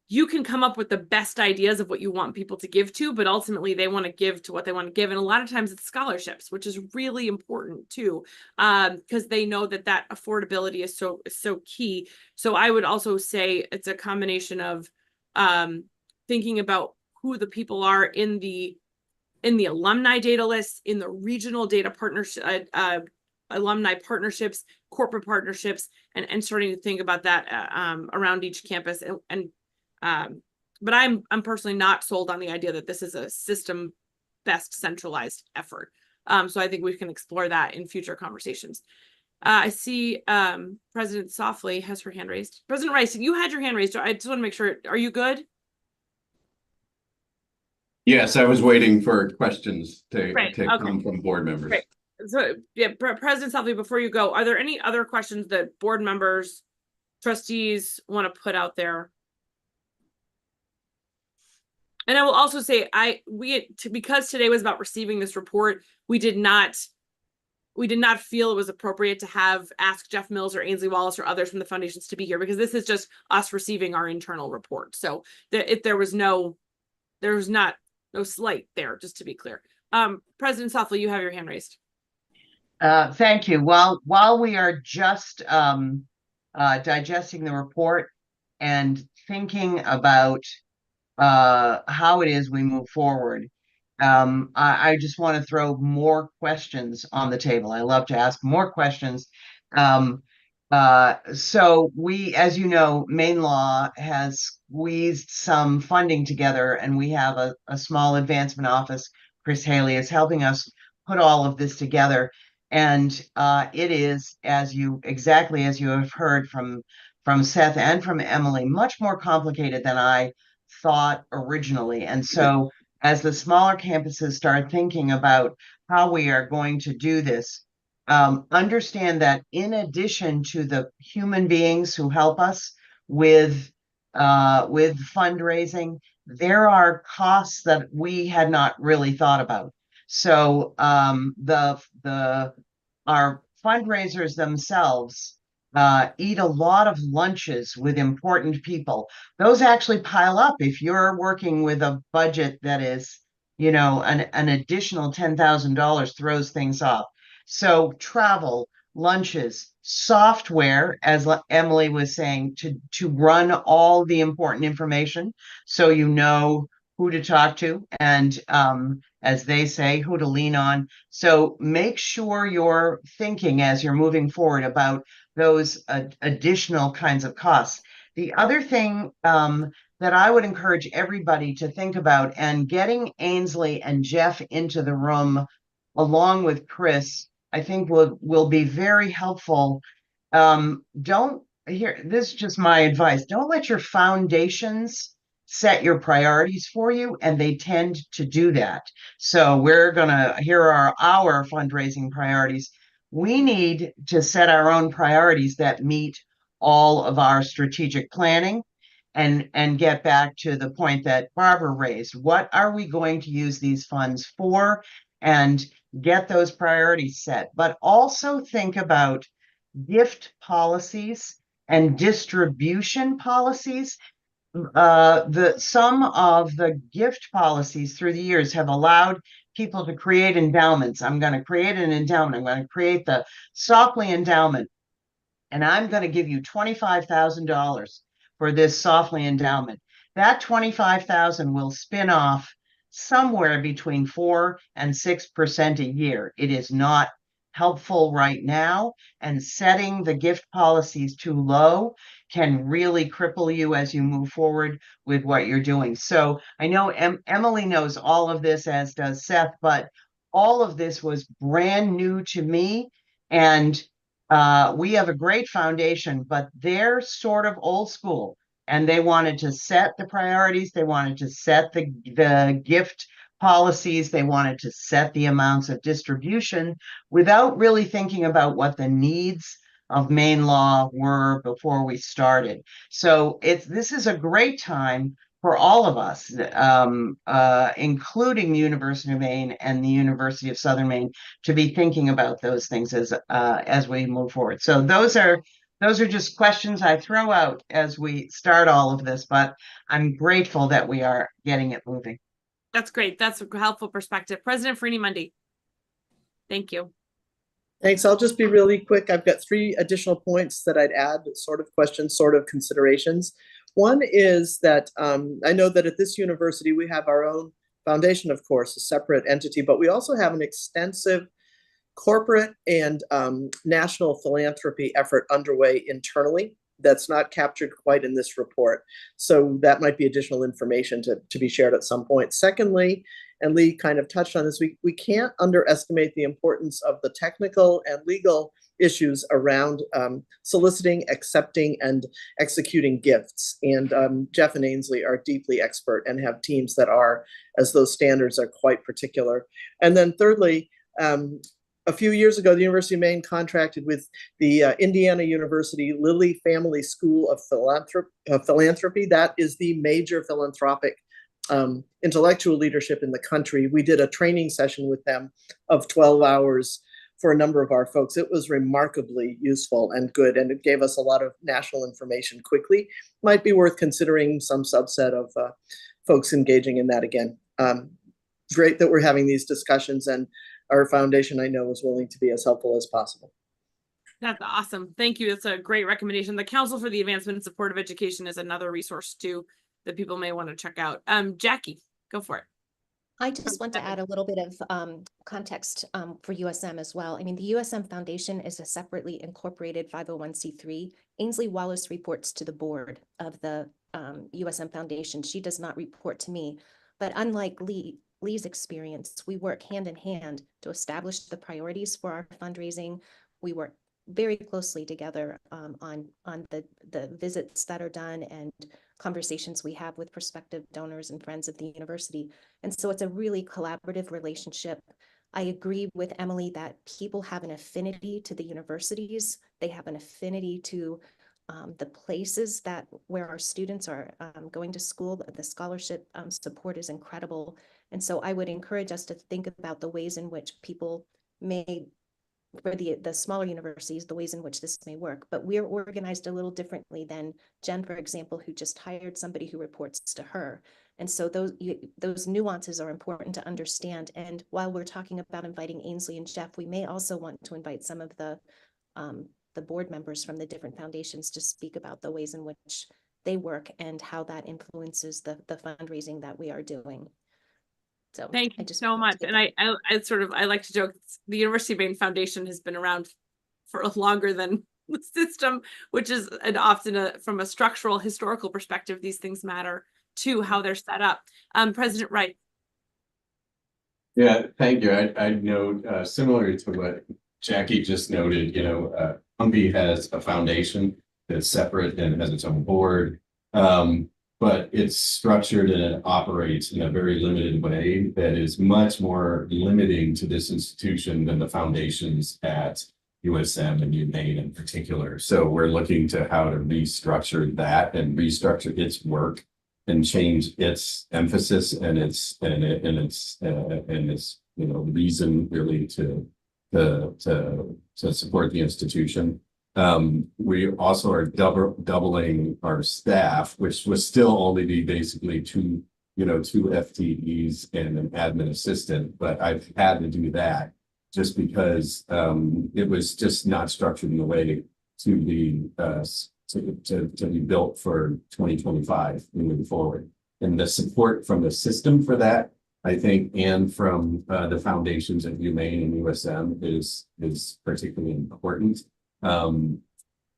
[SPEAKER 2] you can come up with the best ideas of what you want people to give to, but ultimately they want to give to what they want to give. And a lot of times it's scholarships, which is really important too, because they know that affordability is so key. So I would also say it's a combination of thinking about who the people are in the alumni data lists, in the regional data partnership, alumni partnerships, corporate partnerships, and starting to think about that around each campus. But I'm personally not sold on the idea that this is a system best centralized effort. So I think we can explore that in future conversations. I see President Softly has her hand raised. President Rice, you had your hand raised. I just want to make sure, are you good?
[SPEAKER 11] Yes, I was waiting for questions to
[SPEAKER 2] Okay.
[SPEAKER 11] come from board members.
[SPEAKER 2] Great. So yeah, President Softly, before you go, are there any other questions that board members, trustees want to put out there? And I will also say, because today was about receiving this report, we did not feel it was appropriate to ask Jeff Mills or Ainsley Wallace or others from the foundations to be here, because this is just us receiving our internal report. So there was no slight there, just to be clear. President Softly, you have your hand raised.
[SPEAKER 14] Thank you. While we are just digesting the report and thinking about how it is we move forward, I just want to throw more questions on the table. I love to ask more questions. So we, as you know, Maine Law has squeezed some funding together, and we have a small advancement office. Chris Haley is helping us put all of this together. And it is, exactly as you have heard from Seth and from Emily, much more complicated than I thought originally. And so as the smaller campuses start thinking about how we are going to do this, understand that in addition to the human beings who help us with fundraising, there are costs that we had not really thought about. So our fundraisers themselves eat a lot of lunches with important people. Those actually pile up if you're working with a budget that is, an additional $10,000 throws things off. So travel, lunches, software, as Emily was saying, to run all the important information so you know who to talk to and, as they say, who to lean on. So make sure you're thinking as you're moving forward about those additional kinds of costs. The other thing that I would encourage everybody to think about, and getting Ainsley and Jeff into the room along with Chris, I think will be very helpful. This is just my advice. Don't let your foundations set your priorities for you, and they tend to do that. So here are our fundraising priorities. We need to set our own priorities that meet all of our strategic planning and get back to the point that Barbara raised. What are we going to use these funds for? And get those priorities set, but also think about gift policies and distribution policies. Some of the gift policies through the years have allowed people to create endowments. I'm going to create an endowment. I'm going to create the Softley Endowment, and I'm going to give you $25,000 for this Softley Endowment. That $25,000 will spin off somewhere between 4 and 6% a year. It is not helpful right now, and setting the gift policies too low can really cripple you as you move forward with what you're doing. So I know Emily knows all of this, as does Seth, but all of this was brand new to me, and we have a great foundation, but they're sort of old school. And they wanted to set the priorities. They wanted to set the gift policies. They wanted to set the amounts of distribution without really thinking about what the needs of Maine Law were before we started. So this is a great time for all of us, including the University of Maine and the University of Southern Maine, to be thinking about those things as we move forward. So those are just questions I throw out as we start all of this, but I'm grateful that we are getting it moving.
[SPEAKER 2] That's great. That's a helpful perspective. President Farini-Mundy. Thank you.
[SPEAKER 10] Thanks. I'll just be really quick. I've got 3 additional points that I'd add, sort of questions, sort of considerations. One is that I know that at this university, we have our own foundation, of course, a separate entity, but we also have an extensive corporate and national philanthropy effort underway internally that's not captured quite in this report. So that might be additional information to be shared at some point. Secondly, and Lee kind of touched on this, we can't underestimate the importance of the technical and legal issues around soliciting, accepting, and executing gifts. And Jeff and Ainsley are deeply expert and have teams that are, as those standards are quite particular. And then thirdly, a few years ago, the University of Maine contracted with the Indiana University Lilly Family School of Philanthropy. That is the major philanthropic intellectual leadership in the country. We did a training session with them of 12 hours for a number of our folks. It was remarkably useful and good, and it gave us a lot of national information quickly. Might be worth considering some subset of folks engaging in that again. Great that we're having these discussions, and our foundation, I know, is willing to be as helpful as possible.
[SPEAKER 2] That's awesome. Thank you. That's a great recommendation. The Council for the Advancement and Support of Education is another resource too that people may want to check out. Jackie, go for it.
[SPEAKER 15] I just want to add a little bit of context for USM as well. I mean, the USM Foundation is a separately incorporated 501c3. Ainsley Wallace reports to the board of the USM Foundation. She does not report to me, but unlike Lee's experience, we work hand in hand to establish the priorities for our fundraising. We work very closely together on the visits that are done and conversations we have with prospective donors and friends of the university. And so it's a really collaborative relationship. I agree with Emily that people have an affinity to the universities. They have an affinity to the places where our students are going to school. The scholarship support is incredible. And so I would encourage us to think about the ways in which people may, for the smaller universities, the ways in which this may work. But we're organized a little differently than Jen, for example, who just hired somebody who reports to her. And so those nuances are important to understand. And while we're talking about inviting Ainsley and Jeff, we may also want to invite some of the board members from the different foundations to speak about the ways in which they work and how that influences the fundraising that we are doing. So
[SPEAKER 2] thank you so much. And I like to joke, the University of Maine Foundation has been around for longer than the system, which is often from a structural historical perspective, these things matter to how they're set up. President Wright.
[SPEAKER 11] Yeah, thank you. I note similar to what Jackie just noted, Humvee has a foundation that's separate and has its own board. But it's structured and it operates in a very limited way that is much more limiting to this institution than the foundations at USM and UMaine in particular. So we're looking to how to restructure that and restructure its work and change its emphasis and its reason really to support the institution. We also are doubling our staff, which would still only be basically two FTEs and an admin assistant, but I've had to do that just because it was just not structured in a way to be built for 2025 moving forward. And the support from the system for that, I think, and from the foundations at UMaine and USM is particularly important. And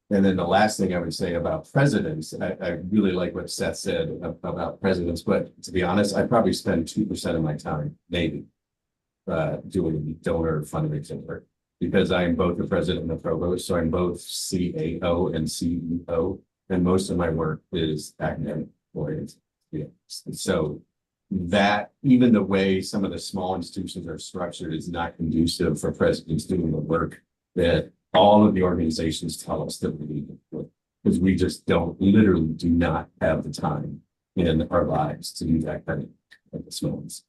[SPEAKER 11] then the last thing I would say about presidents, I really like what Seth said about presidents, but to be honest, I probably spend 2% of my time, maybe, doing donor fundraising work because I'm both the president and the provost, so I'm both CAO and CEO, and most of my work is academic oriented. So that even the way some of the small institutions are structured is not conducive for presidents doing the work that all of the organizations tell us that we need to do, because we just literally do not have the time in our lives to do that kind of this moments.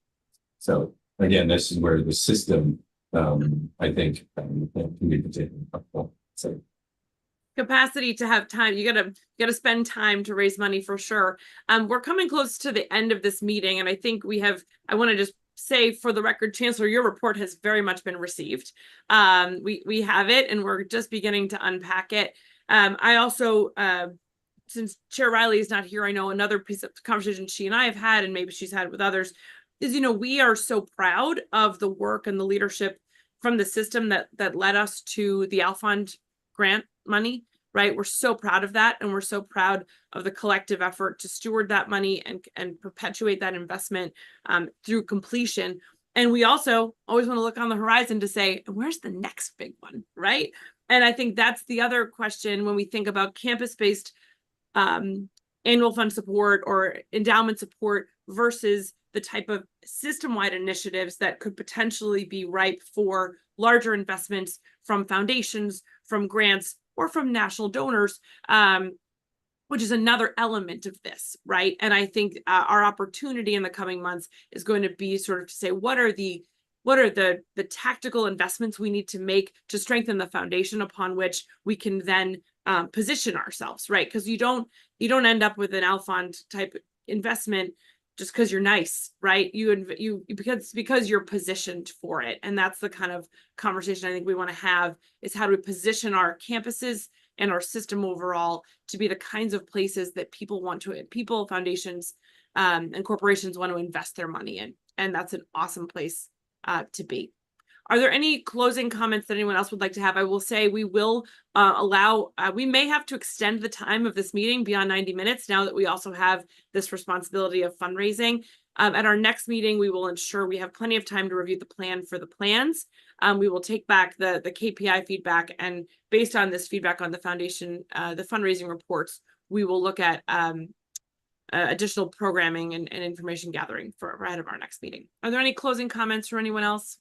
[SPEAKER 11] So again, this is where the system, I think, can be particularly helpful. So
[SPEAKER 2] Capacity to have time. You gotta spend time to raise money for sure. We're coming close to the end of this meeting, and I think I want to just say for the record, Chancellor, your report has very much been received. We have it and we're just beginning to unpack it. I also, since Chair Riley is not here, I know another piece of conversation she and I have had, and maybe she's had with others, is, we are so proud of the work and the leadership from the system that led us to the Alfond grant money, right? We're so proud of that. And we're so proud of the collective effort to steward that money and perpetuate that investment through completion. And we also always want to look on the horizon to say, where's the next big one, right? And I think that's the other question when we think about campus-based annual fund support or endowment support versus the type of system-wide initiatives that could potentially be ripe for larger investments from foundations, from grants, or from national donors, which is another element of this, right? And I think our opportunity in the coming months is going to be sort of to say, what are the tactical investments we need to make to strengthen the foundation upon which we can then position ourselves, right? Because you don't end up with an Alfond type investment just because you're nice, right? Because you're positioned for it. And that's the kind of conversation I think we want to have, is how do we position our campuses and our system overall to be the kinds of places that people, foundations, and corporations want to invest their money in. And that's an awesome place to be. Are there any closing comments that anyone else would like to have? I will say we will we may have to extend the time of this meeting beyond 90 minutes now that we also have this responsibility of fundraising. At our next meeting, we will ensure we have plenty of time to review the plan for the plans. We will take back the KPI feedback, and based on this feedback on the foundation, the fundraising reports, we will look at additional programming and information gathering for ahead of our next meeting. Are there any closing comments from anyone else?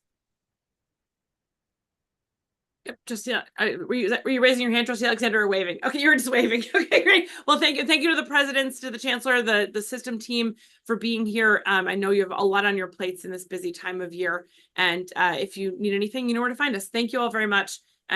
[SPEAKER 2] Yep, just were you raising your hand, Trustee Alexander, or waving? Okay, you were just waving. Okay, great. Well, thank you to the presidents, to the chancellor, the system team for being here. I know you have a lot on your plates in this busy time of year, and if you need anything, you know where to find us. Thank you all very much.